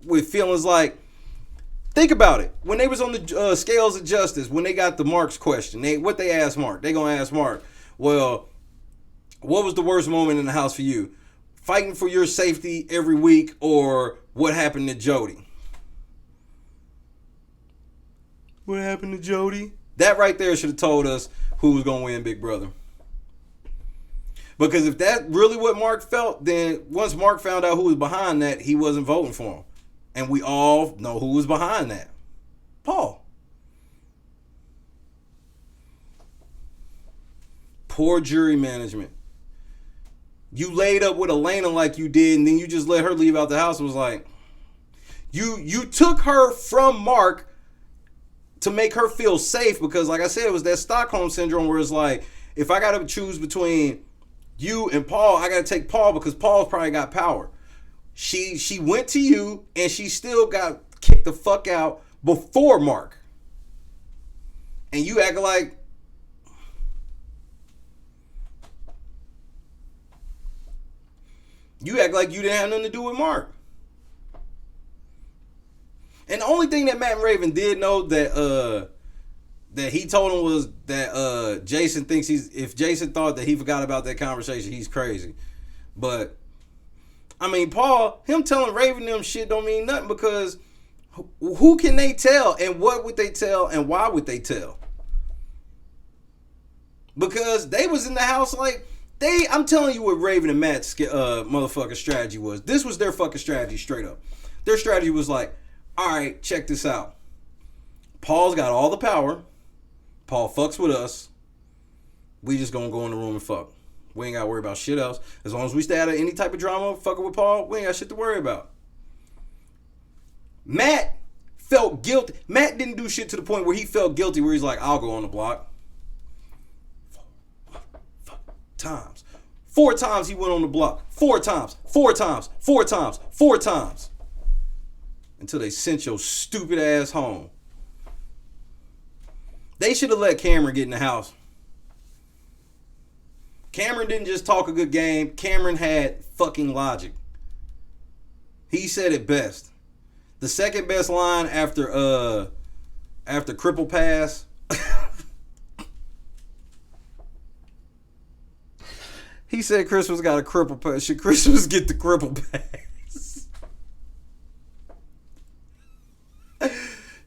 with feelings like, think about it. When they was on the scales of justice, when they got the Mark's question, what they asked Mark, they gonna ask Mark, well, what was the worst moment in the house for you? Fighting for your safety every week, or what happened to Jody? What happened to Jody? That right there should have told us who was gonna win Big Brother. Because if that really what Mark felt, then once Mark found out who was behind that, he wasn't voting for him. And we all know who was behind that. Paul. Poor jury management. You laid up with Elena like you did, and then you just let her leave out the house. It was like, you took her from Mark to make her feel safe, because like I said, it was that Stockholm syndrome where it's like, if I got to choose between you and Paul, I got to take Paul because Paul's probably got power. She went to you, and she still got kicked the fuck out before Mark. And you act like you didn't have nothing to do with Mark. And the only thing that Matt and Raven did know that he told him was that Jason thinks if Jason thought that he forgot about that conversation, he's crazy. But I mean, Paul, him telling Raven them shit don't mean nothing, because who can they tell, and what would they tell, and why would they tell? Because they was in the house like I'm telling you what Raven and Matt's motherfucking strategy was. This was their fucking strategy straight up. Their strategy was like, all right, check this out. Paul's got all the power. Paul fucks with us. We just gonna go in the room and fuck. We ain't gotta worry about shit else. As long as we stay out of any type of drama fucking with Paul, we ain't got shit to worry about. Matt felt guilty. Matt didn't do shit to the point where he felt guilty, where he's like, I'll go on the block. 4 times he went on the block. 4 times. Until they sent your stupid ass home. They should have let Cameron get in the house. Cameron didn't just talk a good game. Cameron had fucking logic. He said it best. The second best line after Cripple Pass. He said Christmas got a cripple pass. Should Christmas get the cripple pass?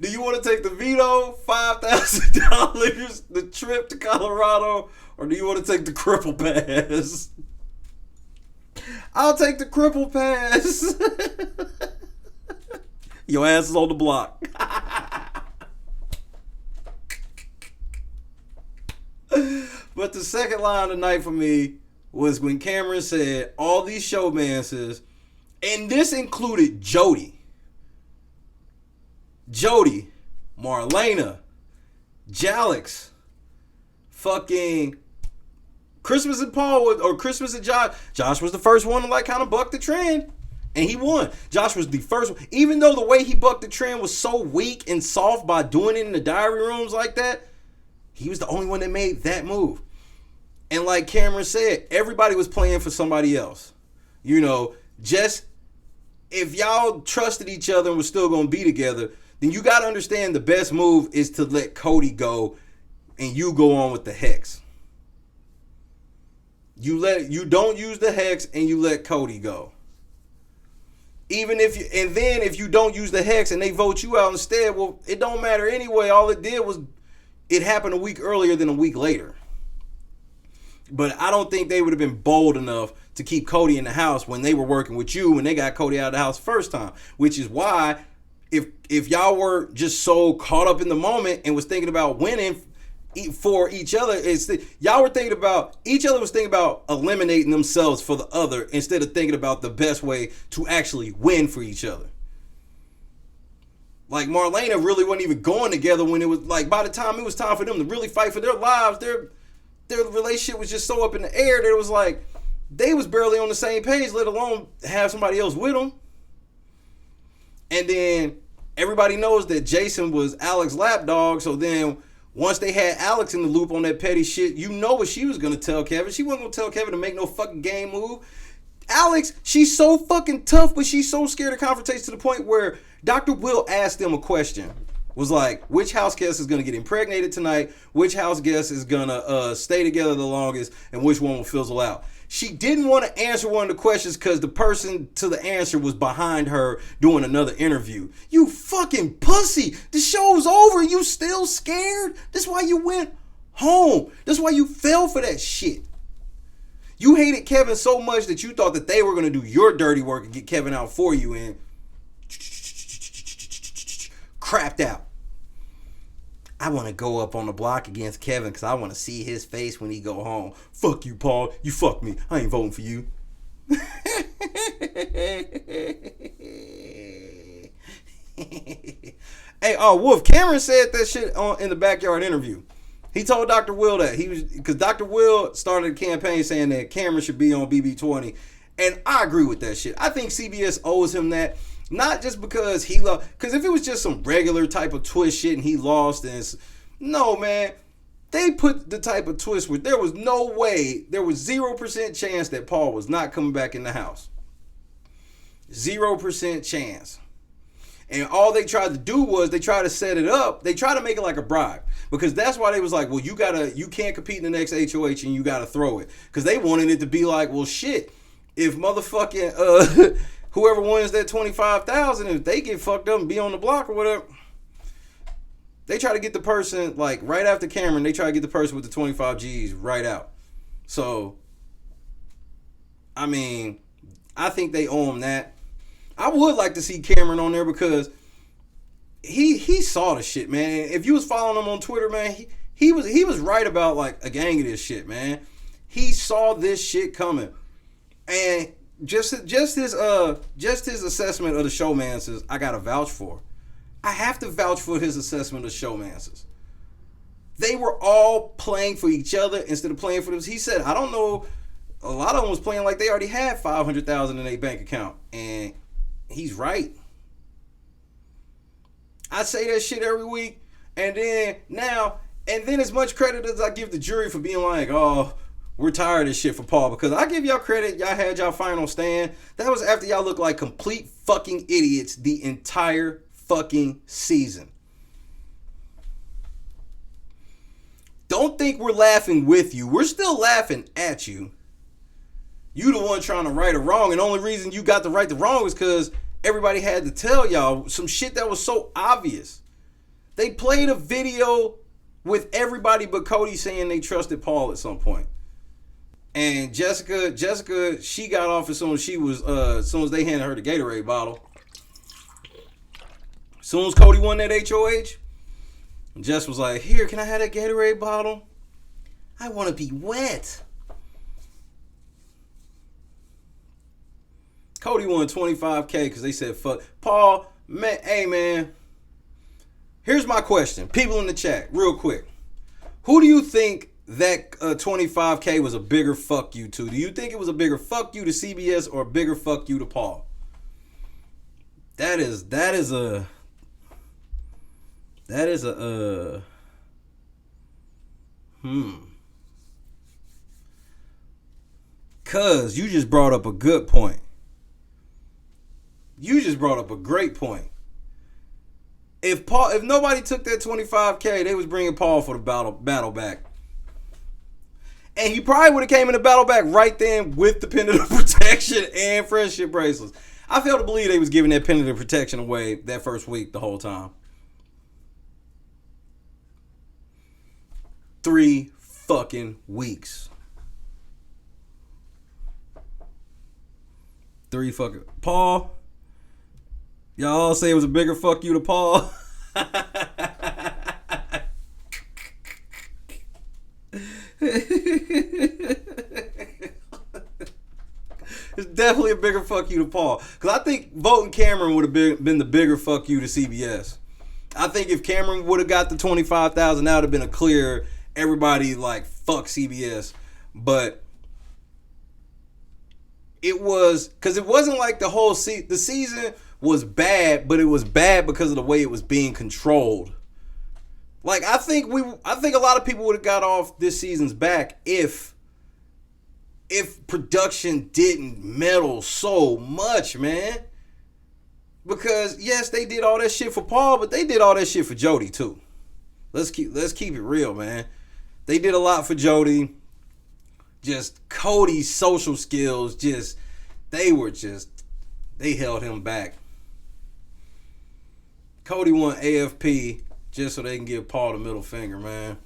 Do you want to take the Veto, $5,000, the trip to Colorado, or do you want to take the cripple pass? I'll take the cripple pass. Your ass is on the block. But the second line of the night for me was when Cameron said all these showmances, and this included Jody, Marlena, Jalix, fucking Christmas and Paul, or Christmas and Josh. Josh was the first one to like kind of buck the trend, and he won. Josh was the first one, even though the way he bucked the trend was so weak and soft by doing it in the diary rooms like that. He was the only one that made that move. And like Cameron said, everybody was playing for somebody else. You know, just if y'all trusted each other and was still going to be together, then you got to understand the best move is to let Cody go and you go on with the hex. You don't use the hex and you let Cody go. If you don't use the hex and they vote you out instead, well, it don't matter anyway. All it did was it happened a week earlier than a week later. But I don't think they would have been bold enough to keep Cody in the house when they were working with you when they got Cody out of the house first time. Which is why if y'all were just so caught up in the moment and was thinking about winning for each other, y'all were thinking about, each other was thinking about eliminating themselves for the other instead of thinking about the best way to actually win for each other. Like Marlena really wasn't even going together when it was like, by the time it was time for them to really fight for their lives, their relationship was just so up in the air that it was like they was barely on the same page, let alone have somebody else with them. And then everybody knows that Jason was Alex's lapdog, so then Once they had Alex in the loop on that petty shit, you know what she was going to tell Kevin. She wasn't going to tell Kevin to make no fucking game move. Alex, she's so fucking tough, but she's so scared of confrontation to the point where Dr. Will asked them a question. Was like, which house guest is going to get impregnated tonight? Which house guest is going to stay together the longest? And which one will fizzle out? She didn't want to answer one of the questions because the person to the answer was behind her doing another interview. You fucking pussy. The show's over. You still scared? That's why you went home. That's why you fell for that shit. You hated Kevin so much that you thought that they were going to do your dirty work and get Kevin out for you and crapped out. I want to go up on the block against Kevin because I want to see his face when he go home. Fuck you, Paul. You fuck me. I ain't voting for you. Hey, Wolf, Cameron said that shit in the backyard interview. He told Dr. Will that because Dr. Will started a campaign saying that Cameron should be on BB20, and I agree with that shit. I think CBS owes him that, not just because he lost. Because if it was just some regular type of twist shit and he lost, no, man, they put the type of twist where there was no way, there was 0% chance that Paul was not coming back in the house. 0% chance. And all they tried to do was they tried to set it up. They tried to make it like a bribe. Because that's why they was like, well, you can't compete in the next HOH and you gotta throw it. Because they wanted it to be like, well, shit, if motherfucking whoever wins that $25,000, if they get fucked up and be on the block or whatever, they try to get the person like right after Cameron. They try to get the person with the 25 G's right out. So, I mean, I think they owe him that. I would like to see Cameron on there because he saw the shit, man. If you was following him on Twitter, man, he was right about like a gang of this shit, man. He saw this shit coming, and just his assessment of the showmances, I gotta vouch for. I have to vouch for his assessment of showmances. They were all playing for each other instead of playing for them. He said, I don't know. A lot of them was playing like they already had $500,000 in their bank account, and he's right. I say that shit every week, and then as much credit as I give the jury for being like, oh, we're tired of this shit for Paul, because I give y'all credit, y'all had y'all final stand. That was after y'all looked like complete fucking idiots the entire fucking season. Don't think we're laughing with you. We're still laughing at you. You the one trying to right or wrong, and the only reason you got to right the wrong is because everybody had to tell y'all some shit that was so obvious. They played a video with everybody but Cody saying they trusted Paul at some point. And Jessica, she got off as soon as they handed her the Gatorade bottle. As soon as Cody won that HOH, Jess was like, here, can I have that Gatorade bottle? I want to be wet. Cody won $25K because they said fuck. Paul, man, hey man. Here's my question. People in the chat, real quick. Who do you think that $25K was a bigger fuck you to? Do you think it was a bigger fuck you to CBS or a bigger fuck you to Paul? That is a Cuz you just brought up a good point. You just brought up a great point. If nobody took that $25K, they was bringing Paul for the battle back. And he probably would have came in the battle back right then with the pendant of protection and friendship bracelets. I fail to believe they was giving that pendant of protection away that first week the whole time. 3 fucking weeks. 3 fucking... Paul... Y'all all say it was a bigger fuck you to Paul. It's definitely a bigger fuck you to Paul. Because I think voting Cameron would have been the bigger fuck you to CBS. I think if Cameron would have got the $25,000, that would have been a clear, everybody like, fuck CBS. But it was, because it wasn't like the whole the season was bad, but it was bad because of the way it was being controlled. Like I think a lot of people would have got off this season's back if production didn't meddle so much, man. Because yes, they did all that shit for Paul, but they did all that shit for Jody too. Let's keep it real, man. They did a lot for Jody. Just Cody's social skills, they held him back. Cody won AFP just so they can give Paul the middle finger, man.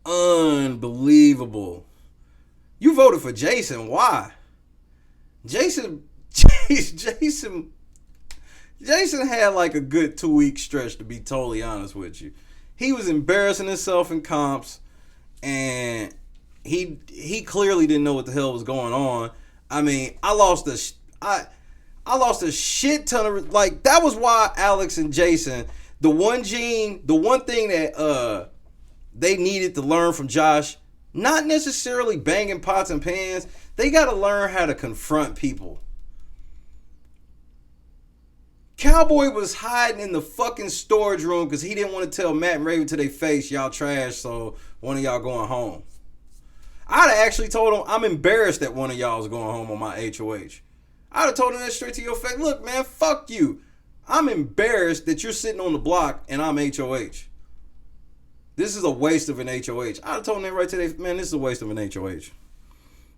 Unbelievable. You voted for Jason. Why? Jason had like a good 2-week stretch, to be totally honest with you. He was embarrassing himself in comps, and he clearly didn't know what the hell was going on. I mean, I lost a shit ton of, like, that was why Alex and Jason, the one thing that they needed to learn from Josh, not necessarily banging pots and pans, they got to learn how to confront people. Cowboy was hiding in the fucking storage room because he didn't want to tell Matt and Raven to their face, y'all trash, so one of y'all going home. I'd have actually told him, I'm embarrassed that one of y'all is going home on my HOH. I'd have told him that straight to your face. Look, man, fuck you. I'm embarrassed that you're sitting on the block and I'm HOH. This is a waste of an HOH. I'd have told him that right today. Man, this is a waste of an HOH.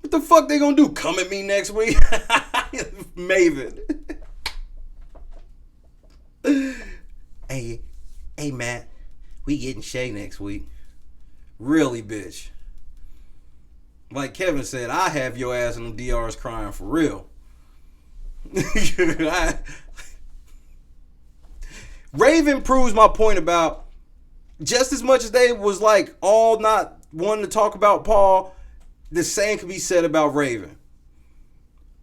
What the fuck they gonna do? Come at me next week? Maven. Hey, Matt, we getting Shay next week. Really, bitch. Like Kevin said, I have your ass in them DRs crying for real. Raven proves my point about just as much as they was like all not wanting to talk about Paul, the same could be said about Raven.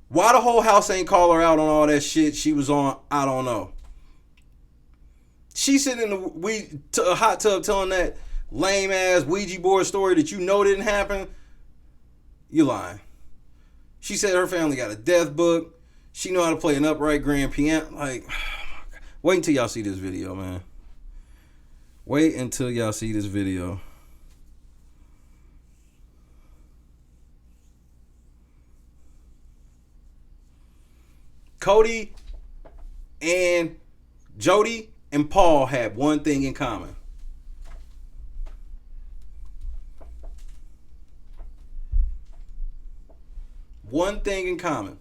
Why the whole house ain't call her out on all that shit she was on, I don't know. She sitting in the hot tub telling that lame ass Ouija board story that you know didn't happen. You lying. She said her family got a death book. She know how to play an upright grand piano. Like, wait until y'all see this video, man. Wait until y'all see this video. Cody and Jody and Paul had one thing in common. One thing in common.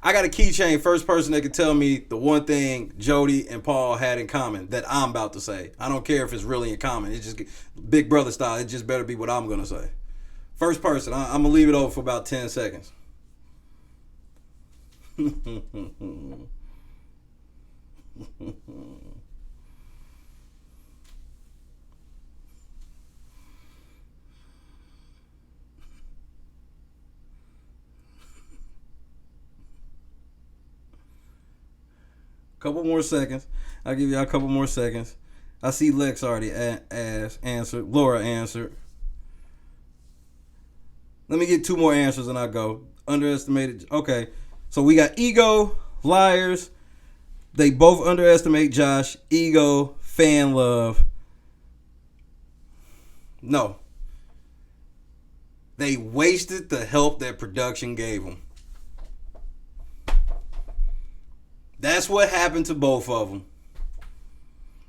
I got a keychain, first person that can tell me the one thing Jody and Paul had in common that I'm about to say. I don't care if it's really in common. It's just Big Brother style. It just better be what I'm going to say. First person. I'm going to leave it over for about 10 seconds. Couple more seconds. I'll give y'all a couple more seconds. I see Lex already answered. Laura answered. Let me get 2 more answers and I'll go. Underestimated. Okay. So we got ego, liars. They both underestimate Josh. Ego, fan love. No. They wasted the help that production gave them. That's what happened to both of them.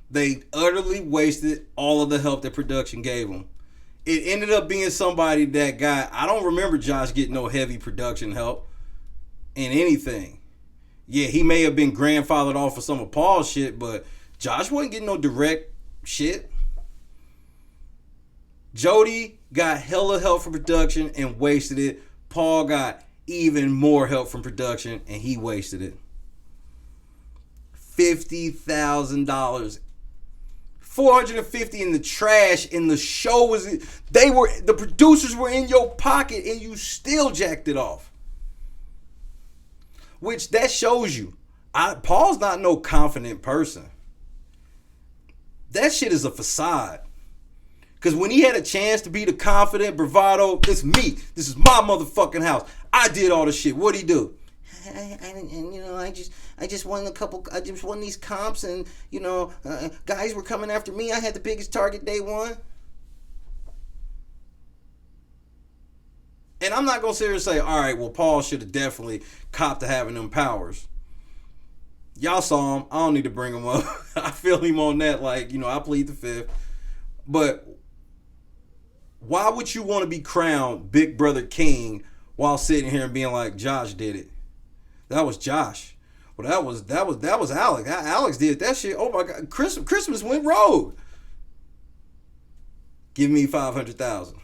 They utterly wasted all of the help that production gave them. It ended up being somebody that got, I don't remember Josh getting no heavy production help in anything. Yeah, he may have been grandfathered off of some of Paul's shit, but Josh wasn't getting no direct shit. Jody got hella help from production and wasted it. Paul got even more help from production and he wasted it. $50,000. $450 in the trash, and the show was, the producers were in your pocket and you still jacked it off. Which that shows you, Paul's not no confident person. That shit is a facade. Because when he had a chance to be the confident bravado, it's me. This is my motherfucking house. I did all the shit. What'd he do? I just won I just won these comps, and guys were coming after me. I had the biggest target day one. And I'm not gonna sit here and say, all right, well, Paul should have definitely copped to having them powers. Y'all saw him. I don't need to bring him up. I feel him on that. Like, I plead the fifth. But why would you want to be crowned Big Brother King while sitting here and being like, Josh did it? That was Josh. Well, that was Alex. Alex did that shit. Oh my God, Christmas went rogue. Give me 500,000.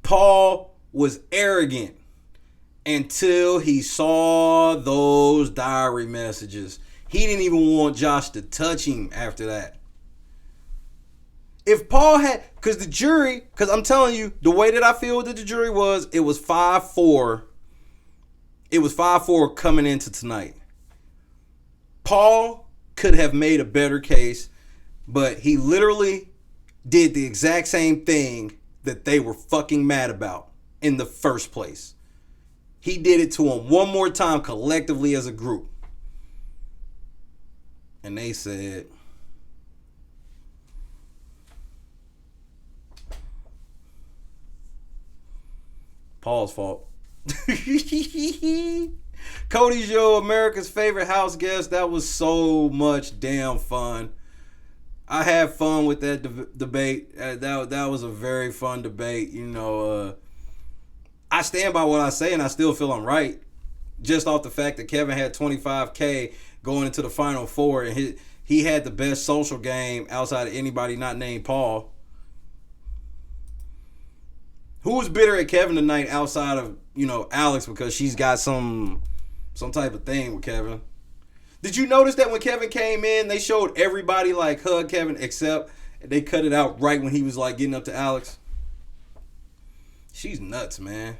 Paul was arrogant until he saw those diary messages. He didn't even want Josh to touch him after that. If Paul had, because I'm telling you, the way that I feel that the jury was, it was 5-4. It was 5-4 coming into tonight. Paul could have made a better case, but he literally did the exact same thing that they were fucking mad about in the first place. He did it to them one more time collectively as a group. And they said, Paul's fault. Cody's Show, America's favorite house guest. That was so much damn fun. I had fun with that debate. That was a very fun debate. I stand by what I say, and I still feel I'm right. Just off the fact that Kevin had 25K going into the Final Four, and he had the best social game outside of anybody not named Paul. Who was bitter at Kevin tonight outside of, Alex, because she's got some type of thing with Kevin? Did you notice that when Kevin came in, they showed everybody like hug Kevin, except they cut it out right when he was like getting up to Alex? She's nuts, man.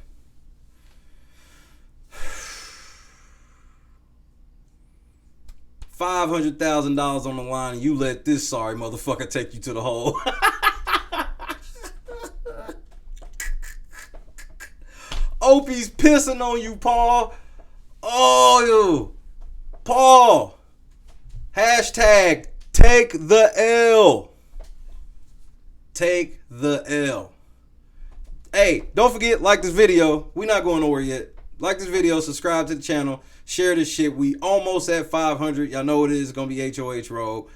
$500,000 on the line, and you let this sorry motherfucker take you to the hole. Opie's pissing on you, Paul. Oh, Paul. Hashtag take the L. Take the L. Hey, don't forget, like this video. We're not going nowhere yet. Like this video, subscribe to the channel, share this shit. We almost at 500. Y'all know what it is. It's going to be HOH Road.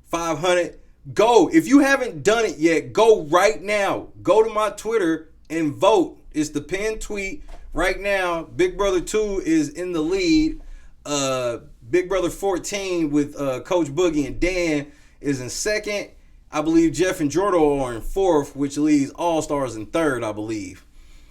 500. Go. If you haven't done it yet, go right now. Go to my Twitter and vote. It's the pinned tweet right now. Big Brother 2 is in the lead. Big Brother 14 with Coach Boogie and Dan is in second. I believe Jeff and Jordo are in fourth, which leaves All Stars in third, I believe.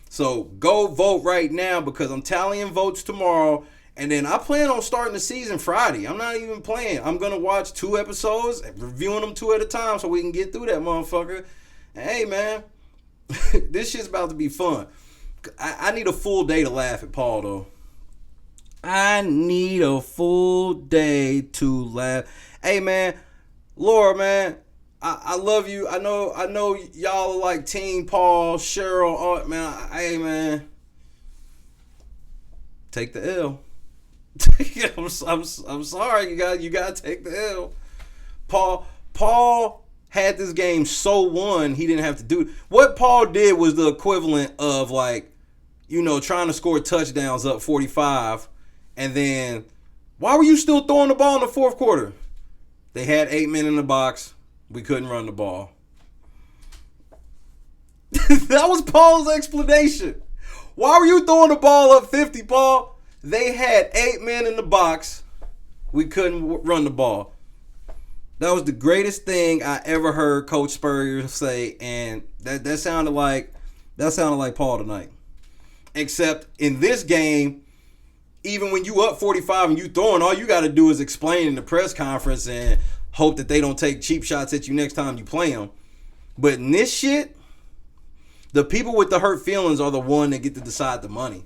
So go vote right now, because I'm tallying votes tomorrow. And then I plan on starting the season Friday. I'm not even playing. I'm going to watch 2 episodes, reviewing them 2 at a time so we can get through that motherfucker. And hey, man, this shit's about to be fun. I need a full day to laugh at Paul, though. I need a full day to laugh. Hey, man, Laura, man, I love you. I know y'all are like Team Paul, Cheryl, man. Hey, man, take the L. I'm sorry, you got to take the L. Paul had this game so won, he didn't have to do it. What Paul did was the equivalent of trying to score touchdowns up 45, and then why were you still throwing the ball in the fourth quarter? They had 8 men in the box. We couldn't run the ball. That was Paul's explanation. Why were you throwing the ball up 50, Paul? They had 8 men in the box. We couldn't run the ball. That was the greatest thing I ever heard Coach Spurrier say, and that sounded like Paul tonight. Except in this game, even when you up 45 and you throwing, all you got to do is explain in the press conference and hope that they don't take cheap shots at you next time you play them. But in this shit, the people with the hurt feelings are the one that get to decide the money.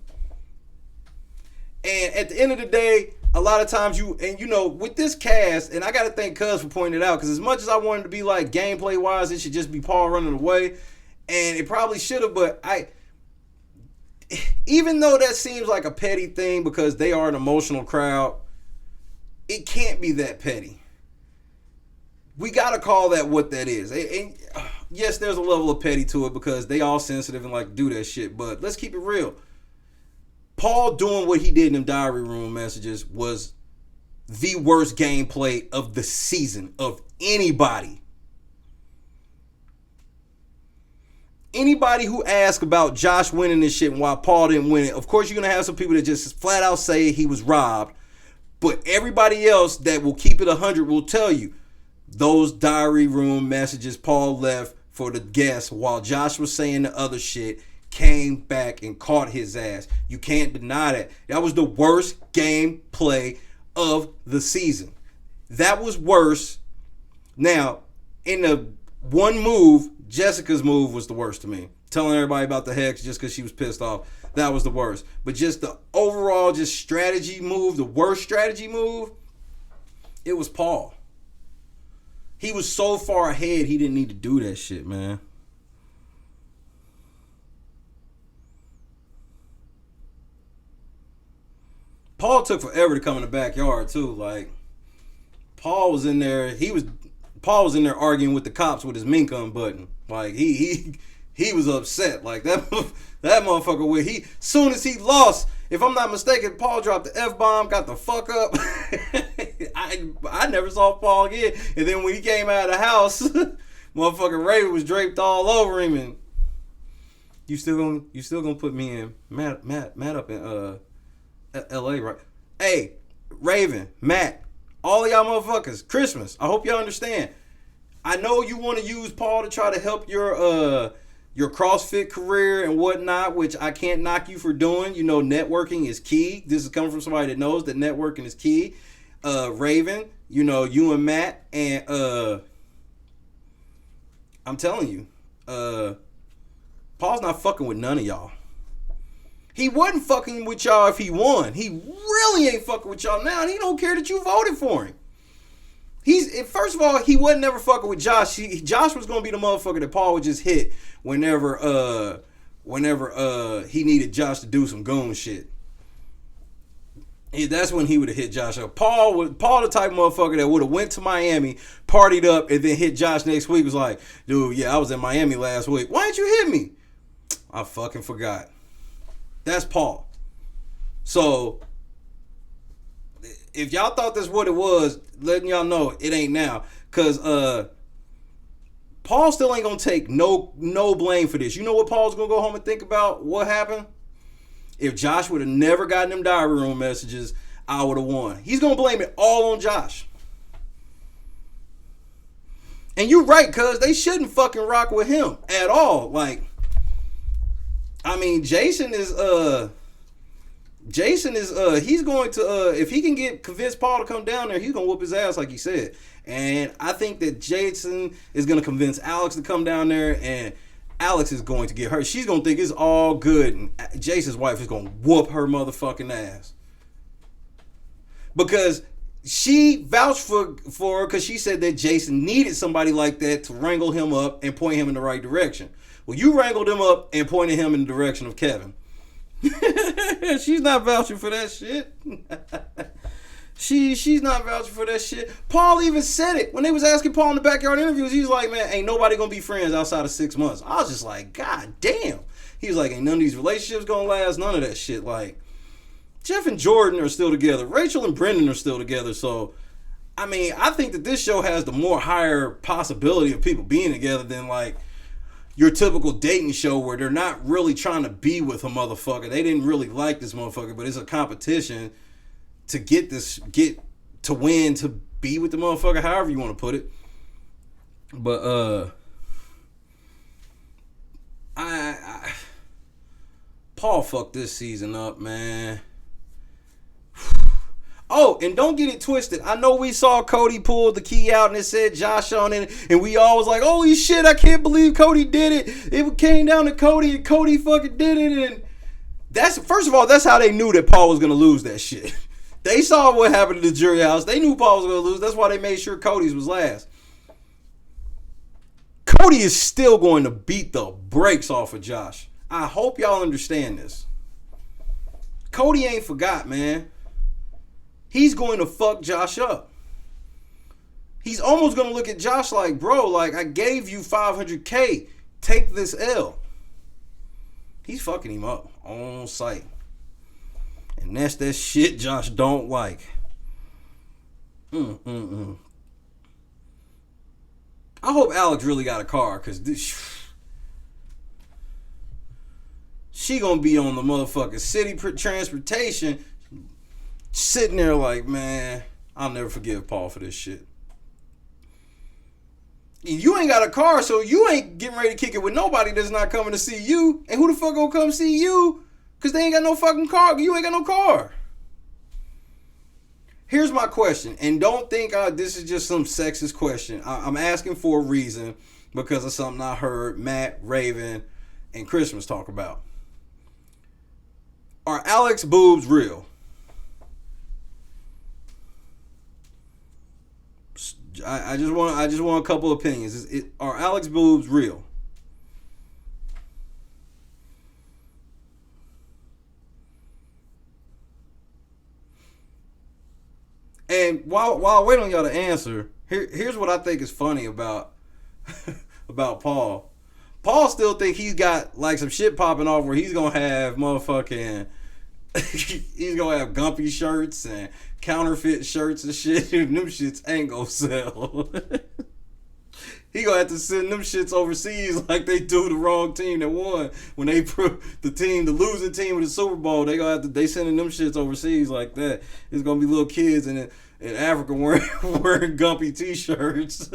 And at the end of the day, a lot of times with this cast, and I got to thank Cuz for pointing it out, because as much as I wanted to be like gameplay wise, it should just be Paul running away. And it probably should have, but even though that seems like a petty thing because they are an emotional crowd, it can't be that petty. We gotta call that what that is. And yes, there's a level of petty to it because they all sensitive and like to do that shit. But let's keep it real. Paul doing what he did in them diary room messages was the worst gameplay of the season of anybody. Anybody who asks about Josh winning this shit and why Paul didn't win it, of course you're going to have some people that just flat out say he was robbed. But everybody else that will keep it 100 will tell you those diary room messages Paul left for the guests while Josh was saying the other shit came back and caught his ass. You can't deny that. That was the worst gameplay of the season. That was worse. Now, in the one move, Jessica's move was the worst to me. Telling everybody about the hex just because she was pissed off. That was the worst. But just the overall just strategy move, the worst strategy move, it was Paul. He was so far ahead, he didn't need to do that shit, man. Paul took forever to come in the backyard, too. Like, Paul was in there arguing with the cops with his mink button. Like he was upset. Like that motherfucker soon as he lost, if I'm not mistaken, Paul dropped the F-bomb, got the fuck up. I never saw Paul again. And then when he came out of the house, motherfucking Raven was draped all over him. And you still gonna put me in Matt up in L.A. right? Hey, Raven, Matt, all of y'all motherfuckers, Christmas. I hope y'all understand. I know you want to use Paul to try to help your CrossFit career and whatnot, which I can't knock you for doing. You know, networking is key. This is coming from somebody that knows that networking is key. Raven, you know, you and Matt, and I'm telling you, Paul's not fucking with none of y'all. He wasn't fucking with y'all if he won. He really ain't fucking with y'all now, and he don't care that you voted for him. First of all, he wasn't never fucking with Josh. Josh was gonna be the motherfucker that Paul would just hit whenever he needed Josh to do some goon shit. That's when he would have hit Josh up. Paul the type of motherfucker that would have went to Miami, partied up, and then hit Josh next week. Was like, dude, yeah, I was in Miami last week. Why didn't you hit me? I fucking forgot. That's Paul. So if y'all thought that's what it was, letting y'all know it ain't now. Cause Paul still ain't gonna take no blame for this. You know what Paul's gonna go home and think about? What happened? If Josh would have never gotten them diary room messages, I would have won. He's gonna blame it all on Josh. And you're right, cuz they shouldn't fucking rock with him at all. Like, I mean, Jason is he's going to if he can convince Paul to come down there, he's gonna whoop his ass like he said. And I think that Jason is gonna convince Alex to come down there, and Alex is going to get hurt. She's gonna think it's all good, and Jason's wife is gonna whoop her motherfucking ass because she vouched for her because she said that Jason needed somebody like that to wrangle him up and point him in the right direction. Well, you wrangled him up and pointed him in the direction of Kevin. She's not vouching for that shit. She's not vouching for that shit. Paul even said it when they was asking Paul in the backyard interviews. He's like, man, ain't nobody gonna be friends outside of 6 months. I was just like, God damn. He was like, ain't none of these relationships gonna last. None of that shit. Like, Jeff and Jordan are still together. Rachel and Brendan are still together. So, I mean, I think that this show has the more higher possibility of people being together than like your typical dating show where they're not really trying to be with a motherfucker. They didn't really like this motherfucker, but it's a competition to get to win, to be with the motherfucker, however you want to put it. But Paul fucked this season up, man. Oh, and don't get it twisted. I know we saw Cody pull the key out and it said Josh on it, and we all was like, holy shit, I can't believe Cody did it. It came down to Cody, and Cody fucking did it. And that's, first of all, that's how they knew that Paul was going to lose that shit. They saw what happened to the jury house. They knew Paul was going to lose. That's why they made sure Cody's was last. Cody is still going to beat the brakes off of Josh. I hope y'all understand this. Cody ain't forgot, man. He's going to fuck Josh up. He's almost going to look at Josh like, bro, like, I gave you $500K. Take this L. He's fucking him up on sight. And that's that shit Josh don't like. I hope Alex really got a car, because she gonna be on the motherfucking city transportation sitting there like, man, I'll never forgive Paul for this shit. And you ain't got a car, so you ain't getting ready to kick it with nobody that's not coming to see you. And who the fuck gonna come see you? Because they ain't got no fucking car. You ain't got no car. Here's my question. And don't think this is just some sexist question. I'm asking for a reason because of something I heard Matt, Raven, and Christmas talk about. Are Alex boobs real? I just want a couple opinions. Are Alex boobs real? And while I wait on y'all to answer, here's what I think is funny about about Paul. Paul still think he's got like some shit popping off where he's gonna have motherfucking he's gonna have Gumpy shirts and counterfeit shirts and shit. And them shits ain't gonna sell. He gonna have to send them shits overseas like they do the wrong team that won. When they the losing team of the Super Bowl, they sending them shits overseas like that. It's gonna be little kids in Africa wearing Gumpy t-shirts.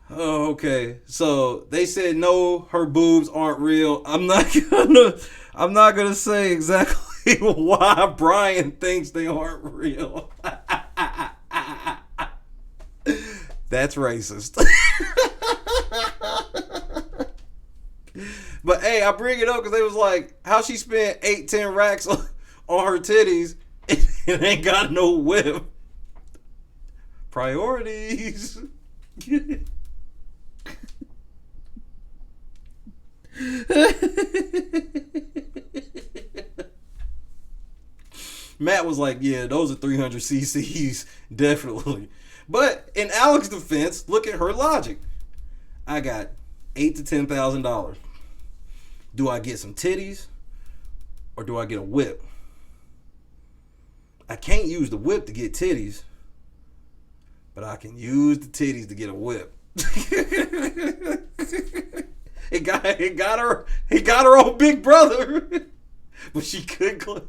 Oh, okay. So they said no, her boobs aren't real. I'm not gonna say exactly why Brian thinks they aren't real. That's racist. But hey, I bring it up because they was like, how she spent 8-10 racks on her titties and ain't got no whip. Priorities. Matt was like, yeah, those are 300 cc's, definitely. But in Alex's defense, look at her logic. I got $8,000 to $10,000. Do I get some titties or do I get a whip? I can't use the whip to get titties, but I can use the titties to get a whip. It got her own big brother, but she couldn't.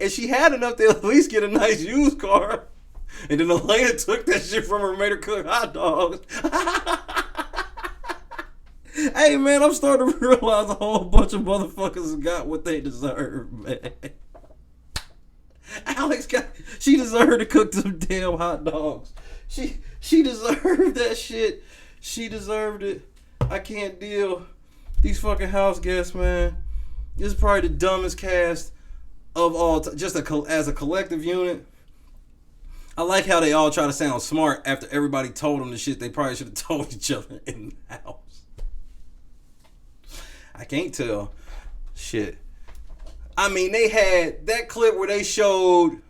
And she had enough to at least get a nice used car. And then Elena took that shit from her and made her cook hot dogs. Hey, man, I'm starting to realize a whole bunch of motherfuckers got what they deserve, man. She deserved to cook some damn hot dogs. She deserved that shit. She deserved it. I can't deal. These fucking house guests, man. This is probably the dumbest cast of all time. Just as a collective unit. I like how they all try to sound smart after everybody told them the shit they probably should have told each other in the house. I can't tell. Shit. I mean, they had that clip where they showed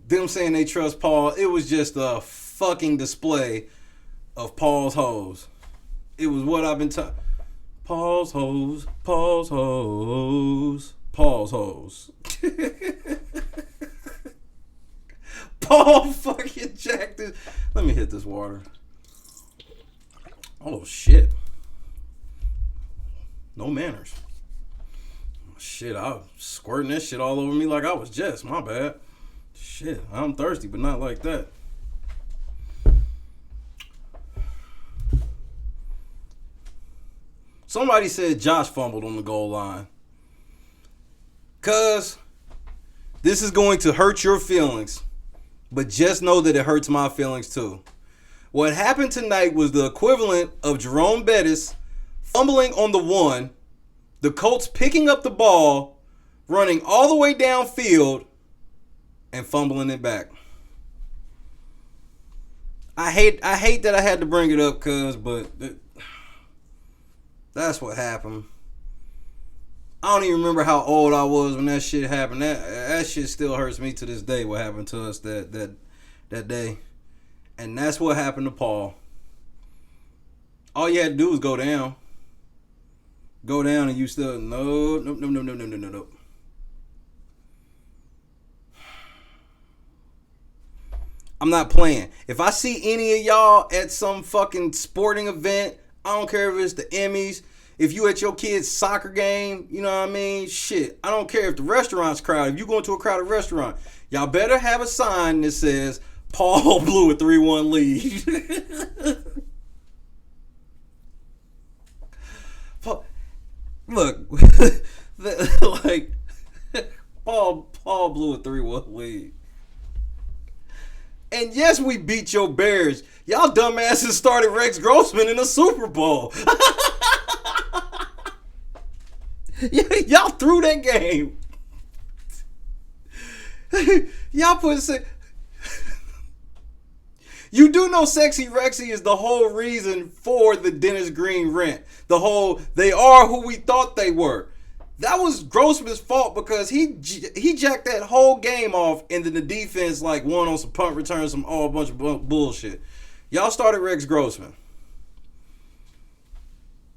them saying they trust Paul. It was just a fucking display of Paul's hoes. It was what I've been talking. Paul's hoes, Paul's hoes, Paul's hoes. Paul fucking jacked this. Let me hit this water. Oh shit. No manners. Shit, I was squirting that shit all over me like I was Jess. My bad. Shit, I'm thirsty, but not like that. Somebody said Josh fumbled on the goal line. Cuz this is going to hurt your feelings, but just know that it hurts my feelings too. What happened tonight was the equivalent of Jerome Bettis fumbling on the one, the Colts picking up the ball, running all the way downfield, and fumbling it back. I hate that I had to bring it up, but that's what happened. I don't even remember how old I was when that shit happened. That shit still hurts me to this day. What happened to us that day, and that's what happened to Paul. All you had to do was go down, and you still no. I'm not playing. If I see any of y'all at some fucking sporting event, I don't care if it's the Emmys, if you at your kid's soccer game, you know what I mean? Shit, I don't care if the restaurant's crowded. If you go into a crowded restaurant, y'all better have a sign that says Paul blew a 3-1 lead. Look, like Paul blew a 3-1 lead. And yes, we beat your Bears. Y'all dumbasses started Rex Grossman in the Super Bowl. Y'all threw that game. Y'all put... You do know Sexy Rexy is the whole reason for the Dennis Green rant. The whole, they are who we thought they were. That was Grossman's fault because he jacked that whole game off, and then the defense like won on some punt returns, some all bunch of bullshit. Y'all started Rex Grossman.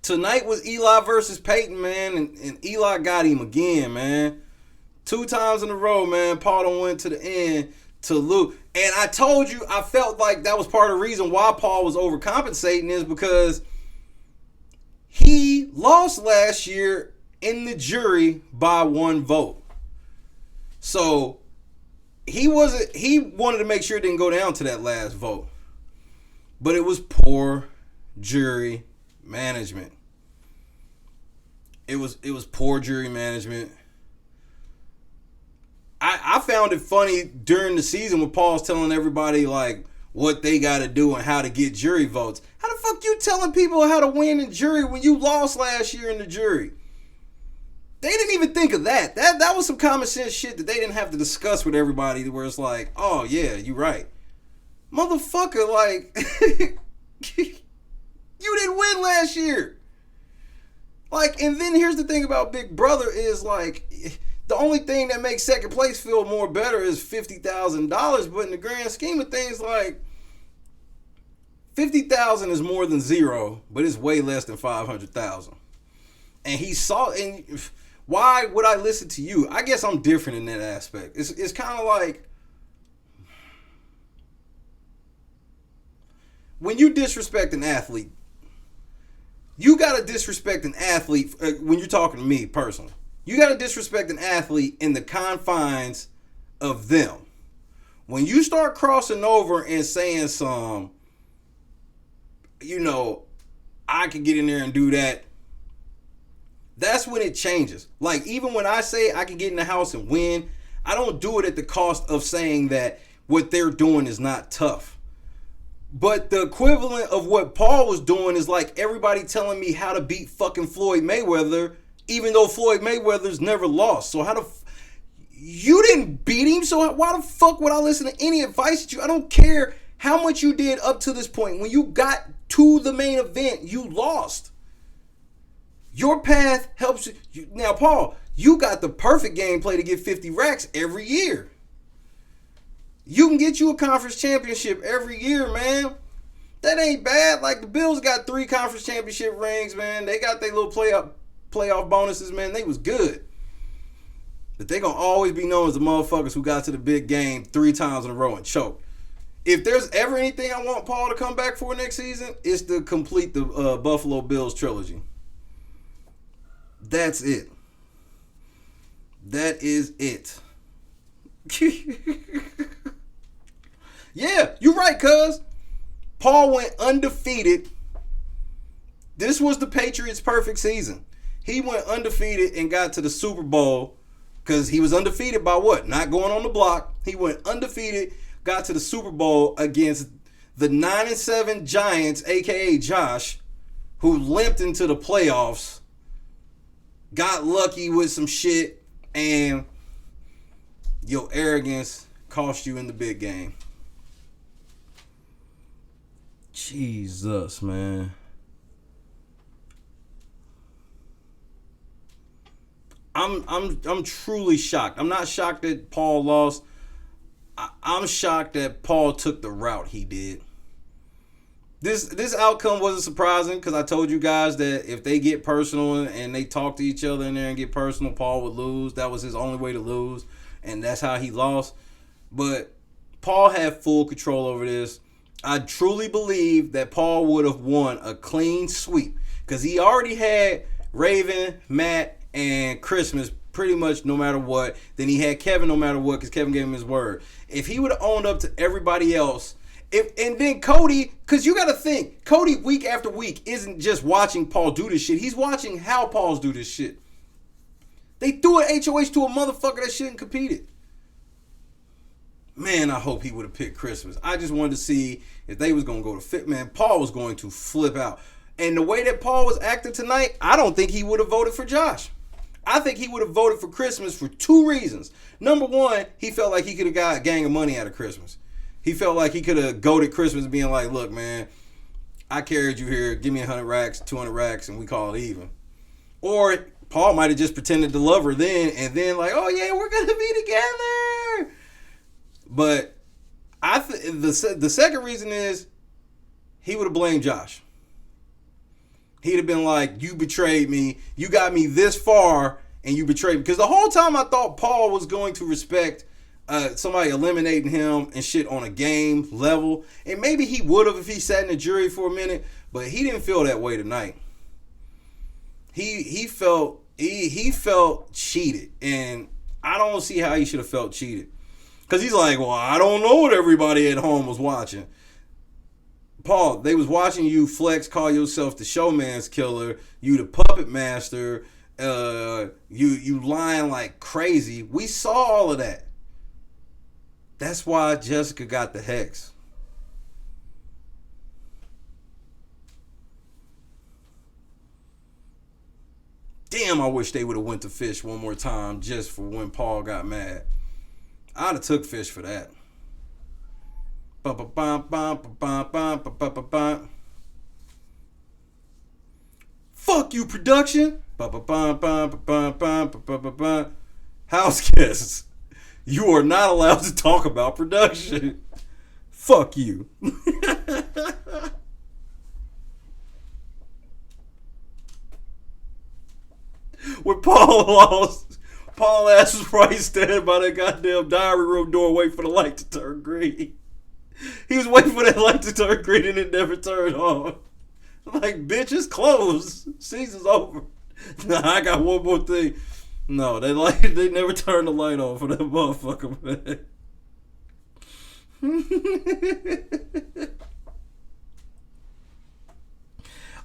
Tonight was Eli versus Peyton, man, and Eli got him again, man. 2 times in a row, man. Paul done went to the end to lose. And I told you, I felt like that was part of the reason why Paul was overcompensating is because he lost last year in the jury by 1 vote. So he wanted to make sure it didn't go down to that last vote. But it was poor jury management. It was poor jury management. I found it funny during the season when Paul's telling everybody like what they got to do and how to get jury votes. How the fuck you telling people how to win in jury when you lost last year in the jury? They didn't even think of that. That was some common sense shit that they didn't have to discuss with everybody where it's like, oh yeah, you right. Motherfucker, like, you didn't win last year. Like, and then here's the thing about Big Brother is like, the only thing that makes second place feel more better is $50,000, but in the grand scheme of things, like, 50,000 is more than zero, but it's way less than 500,000. And he saw, and why would I listen to you? I guess I'm different in that aspect. It's kind of like when you disrespect an athlete, you got to disrespect an athlete when you're talking to me personally. You got to disrespect an athlete in the confines of them. When you start crossing over and saying some, you know, I can get in there and do that, that's when it changes. Like, even when I say I can get in the house and win, I don't do it at the cost of saying that what they're doing is not tough. But the equivalent of what Paul was doing is like everybody telling me how to beat fucking Floyd Mayweather, even though Floyd Mayweather's never lost. So how you didn't beat him, so why the fuck would I listen to any advice that you... I don't care how much you did up to this point. When you got to the main event, you lost. Your path helps you. Now, Paul, you got the perfect gameplay to get 50 racks every year. You can get you a conference championship every year, man. That ain't bad. Like, the Bills got 3 conference championship rings, man. They got their little playoff bonuses, man. They was good. But they gonna always be known as the motherfuckers who got to the big game 3 times in a row and choked. If there's ever anything I want Paul to come back for next season, it's to complete the Buffalo Bills trilogy. That's it. That is it. Yeah, you're right, cuz. Paul went undefeated. This was the Patriots' perfect season. He went undefeated and got to the Super Bowl because he was undefeated by what? Not going on the block. He went undefeated, got to the Super Bowl against the 9-7 Giants, a.k.a. Josh, who limped into the playoffs, got lucky with some shit, and your arrogance cost you in the big game. Jesus, man. I'm truly shocked. I'm not shocked that Paul lost. I'm shocked that Paul took the route he did. This outcome wasn't surprising because I told you guys that if they get personal and they talk to each other in there and get personal, Paul would lose. That was his only way to lose, and that's how he lost. But Paul had full control over this. I truly believe that Paul would have won a clean sweep because he already had Raven, Matt, and Christmas pretty much no matter what. Then he had Kevin no matter what because Kevin gave him his word. If he would have owned up to everybody else, and then Cody, because you got to think, Cody week after week isn't just watching Paul do this shit. He's watching how Paul's do this shit. They threw an HOH to a motherfucker that shouldn't competed. Man, I hope he would have picked Christmas. I just wanted to see if they was going to go to fit. Man, Paul was going to flip out. And the way that Paul was acting tonight, I don't think he would have voted for Josh. I think he would have voted for Christmas for two reasons. Number one, he felt like he could have got a gang of money out of Christmas. He felt like he could have goaded Christmas being like, look, man, I carried you here. Give me 100 racks, 200 racks, and we call it even. Or Paul might have just pretended to love her then and then like, oh, yeah, we're going to be together. But the second reason is he would have blamed Josh. He'd have been like, you betrayed me. You got me this far, and you betrayed me. Because the whole time I thought Paul was going to respect somebody eliminating him and shit on a game level. And maybe he would have if he sat in the jury for a minute. But he didn't feel that way tonight. He felt cheated. And I don't see how he should have felt cheated. Because he's like, well, I don't know what everybody at home was watching. Paul, they was watching you flex, call yourself the showman's killer, you the puppet master, you lying like crazy. We saw all of that. That's why Jessica got the hex. Damn, I wish they would have went to Fish one more time just for when Paul got mad. I'd have took Fish for that. Fuck you, production. House guests, you are not allowed to talk about production. Fuck you. When Paul lost, Paul ass was right standing by that goddamn diary room door waiting for the light to turn green. He was waiting for that light to turn green and it never turned on. Like, bitch, it's closed. Season's over. Nah, I got one more thing. No, they never turned the light on for that motherfucker, man.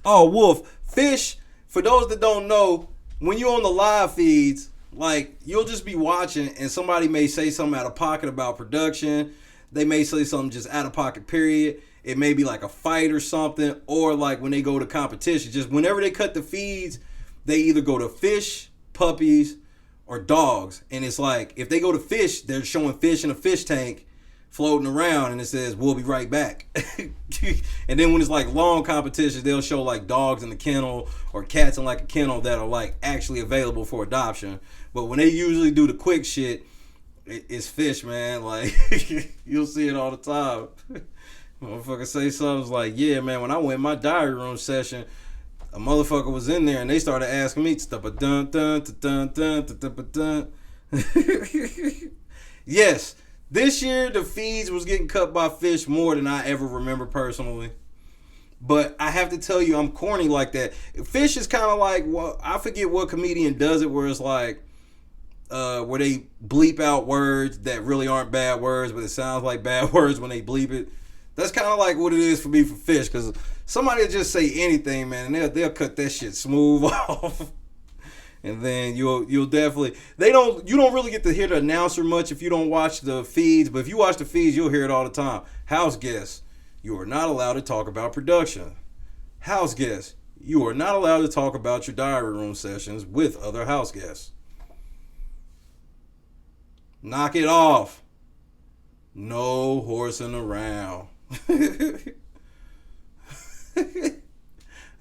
Oh, Wolf. Fish, for those that don't know, when you're on the live feeds, like, you'll just be watching and somebody may say something out of pocket about production. They may say something just out of pocket, period. It may be like a fight or something. Or like when they go to competition. Just whenever they cut the feeds, they either go to fish, puppies, or dogs. And it's like, if they go to fish, they're showing fish in a fish tank floating around. And it says, we'll be right back. And then when it's like long competitions, they'll show like dogs in the kennel or cats in like a kennel that are like actually available for adoption. But when they usually do the quick shit, it's fish, man. Like, you'll see it all the time. Motherfucker say something like, yeah, man, when I went in my diary room session, a motherfucker was in there and they started asking me Yes, this year the feeds was getting cut by Fish more than I ever remember personally. But I have to tell you, I'm corny like that. Fish is kind of like, well, I forget what comedian does it where it's like, where they bleep out words that really aren't bad words, but it sounds like bad words when they bleep it. That's kind of like what it is for me for Fish, because somebody will just say anything, man, and they'll cut that shit smooth off. And then you'll definitely you don't really get to hear the announcer much if you don't watch the feeds, but if you watch the feeds, you'll hear it all the time. House guests, you are not allowed to talk about production. House guests, you are not allowed to talk about your diary room sessions with other house guests. Knock it off. No horsing around.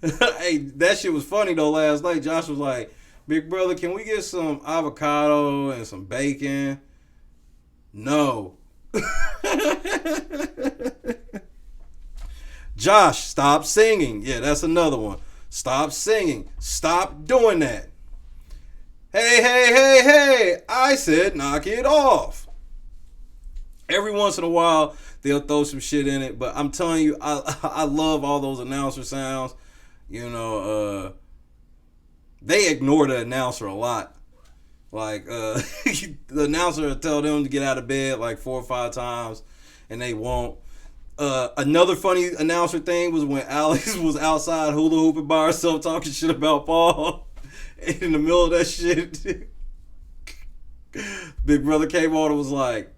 Hey, that shit was funny though. Last night, Josh was like, "Big brother, can we get some avocado and some bacon?" No. Josh, stop singing. Yeah, that's another one. Stop singing. Stop doing that. Hey, hey, hey, hey. I said knock it off. Every once in a while, they'll throw some shit in it. But I'm telling you, I love all those announcer sounds. You know, they ignore the announcer a lot. Like, the announcer will tell them to get out of bed like 4 or 5 times, and they won't. Another funny announcer thing was when Alex was outside hula hooping by herself talking shit about Paul. And in the middle of that shit, Big Brother came on and was like,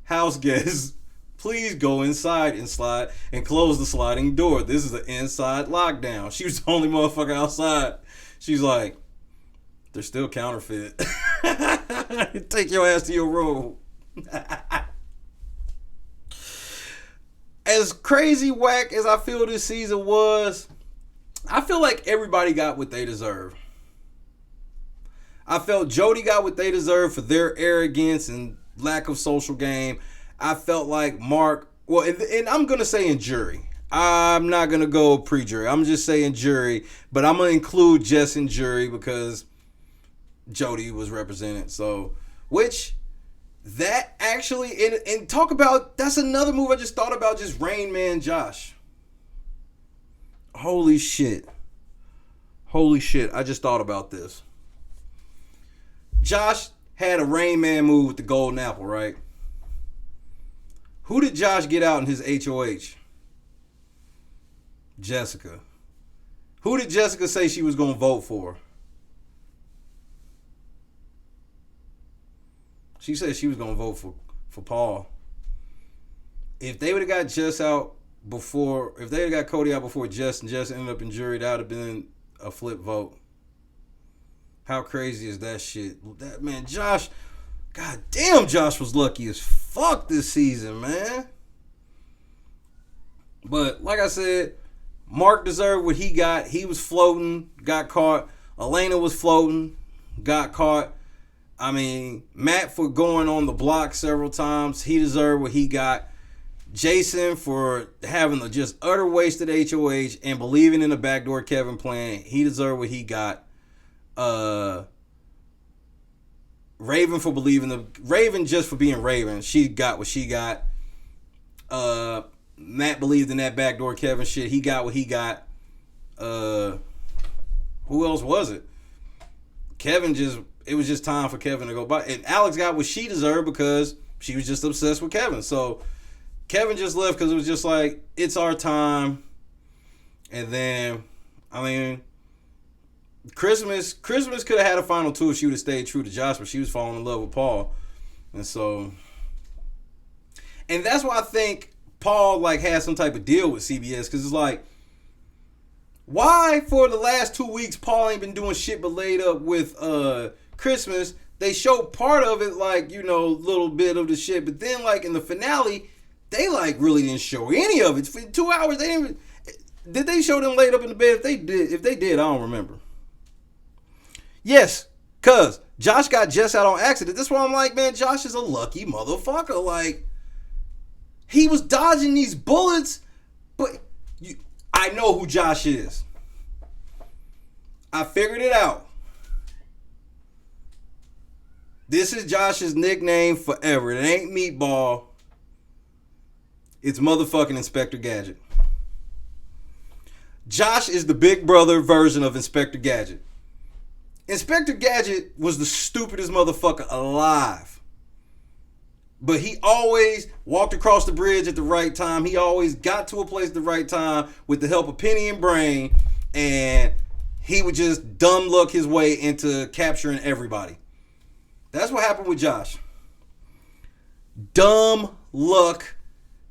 "House guests, please go inside and slide and close the sliding door. This is an inside lockdown." She was the only motherfucker outside. She's like, "They're still counterfeit. Take your ass to your room." As crazy whack as I feel this season was, I feel like everybody got what they deserve. I felt Jody got what they deserve for their arrogance and lack of social game. I felt like Mark, well, and I'm going to say in jury. I'm not going to go pre-jury. I'm just saying jury, but I'm going to include Jess in jury because Jody was represented. So, which... that actually, and talk about, that's another move I just thought about, just Rain Man Josh. Holy shit. Holy shit, I just thought about this. Josh had a Rain Man move with the golden apple, right? Who did Josh get out in his HOH? Jessica. Who did Jessica say she was going to vote for? She said she was going to vote for Paul. If they would have got Jess out before, if they would have got Cody out before Jess and Jess ended up in jury, that would have been a flip vote. How crazy is that shit? That man, Josh, god damn, Josh was lucky as fuck this season, man. But like I said, Mark deserved what he got. He was floating, got caught. Elena was floating, got caught. I mean, Matt for going on the block several times. He deserved what he got. Jason for having a just utter wasted HOH and believing in the backdoor Kevin plan. He deserved what he got. Raven for believing Raven just for being Raven. She got what she got. Matt believed in that backdoor Kevin shit. He got what he got. Who else was it? It was just time for Kevin to go by. And Alex got what she deserved because she was just obsessed with Kevin. So Kevin just left because it was just like, it's our time. And then, I mean, Christmas could have had a final two if she would have stayed true to Josh, but she was falling in love with Paul. And so, and that's why I think Paul like had some type of deal with CBS, because it's like, why for the last 2 weeks Paul ain't been doing shit but laid up with Christmas? They showed part of it, like, you know, little bit of the shit, but then like in the finale, they like really didn't show any of it. For 2 hours, they didn't even, did they show them laid up in the bed? If they did, I don't remember. Yes, cause Josh got Jess out on accident. That's why I'm like, man, Josh is a lucky motherfucker. Like, he was dodging these bullets, but I know who Josh is. I figured it out. This is Josh's nickname forever. It ain't Meatball. It's motherfucking Inspector Gadget. Josh is the big brother version of Inspector Gadget. Inspector Gadget was the stupidest motherfucker alive. But he always walked across the bridge at the right time. He always got to a place at the right time with the help of Penny and Brain. And he would just dumb luck his way into capturing everybody. That's what happened with Josh. Dumb luck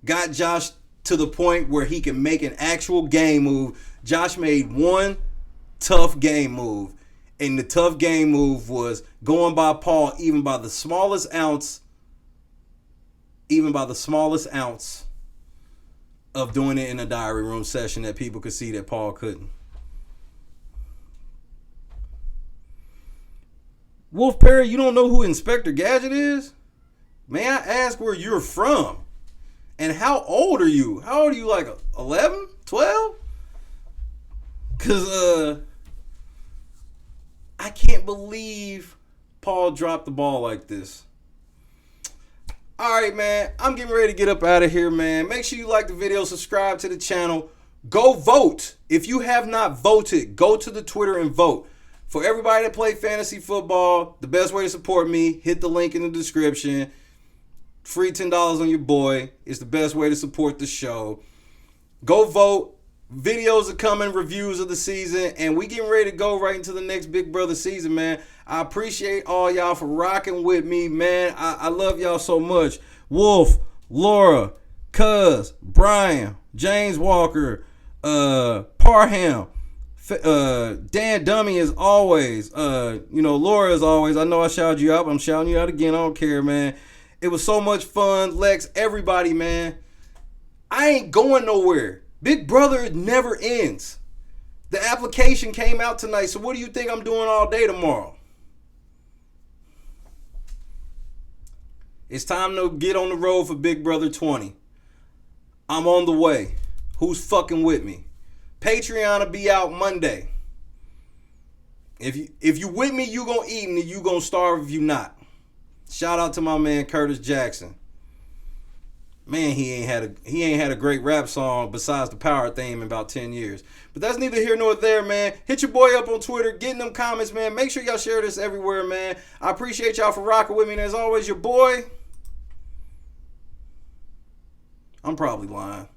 got Josh to the point where he can make an actual game move. Josh made one tough game move. And the tough game move was going by Paul even by the smallest ounce of doing it in a diary room session that people could see that Paul couldn't. Wolf Perry, you don't know who Inspector Gadget is? May I ask where you're from? And how old are you? How old are you, like 11? 12? Because I can't believe Paul dropped the ball like this. All right, man. I'm getting ready to get up out of here, man. Make sure you like the video, subscribe to the channel. Go vote. If you have not voted, go to the Twitter and vote. For everybody that play fantasy football, the best way to support me, hit the link in the description. Free $10 on your boy. It's the best way to support the show. Go vote. Videos are coming, reviews of the season, and we getting ready to go right into the next Big Brother season, man. I appreciate all y'all for rocking with me, man. I love y'all so much. Wolf, Laura, Cuz, Brian, James Walker, Parham, Dan Dummy as always. Laura as always. I know I shouted you out, but I'm shouting you out again. I don't care, man. It was so much fun. Lex, everybody, man. I ain't going nowhere. Big Brother never ends. The application came out tonight, so what do you think I'm doing all day tomorrow? It's time to get on the road for Big Brother 20. I'm on the way. Who's fucking with me? Patreon will be out Monday. If you with me, you gonna eat, and you gonna starve if you not. Shout out to my man Curtis Jackson. Man, he ain't had a great rap song besides the Power theme in about 10 years. But that's neither here nor there, man. Hit your boy up on Twitter. Get in them comments, man. Make sure y'all share this everywhere, man. I appreciate y'all for rocking with me. And as always, your boy. I'm probably lying.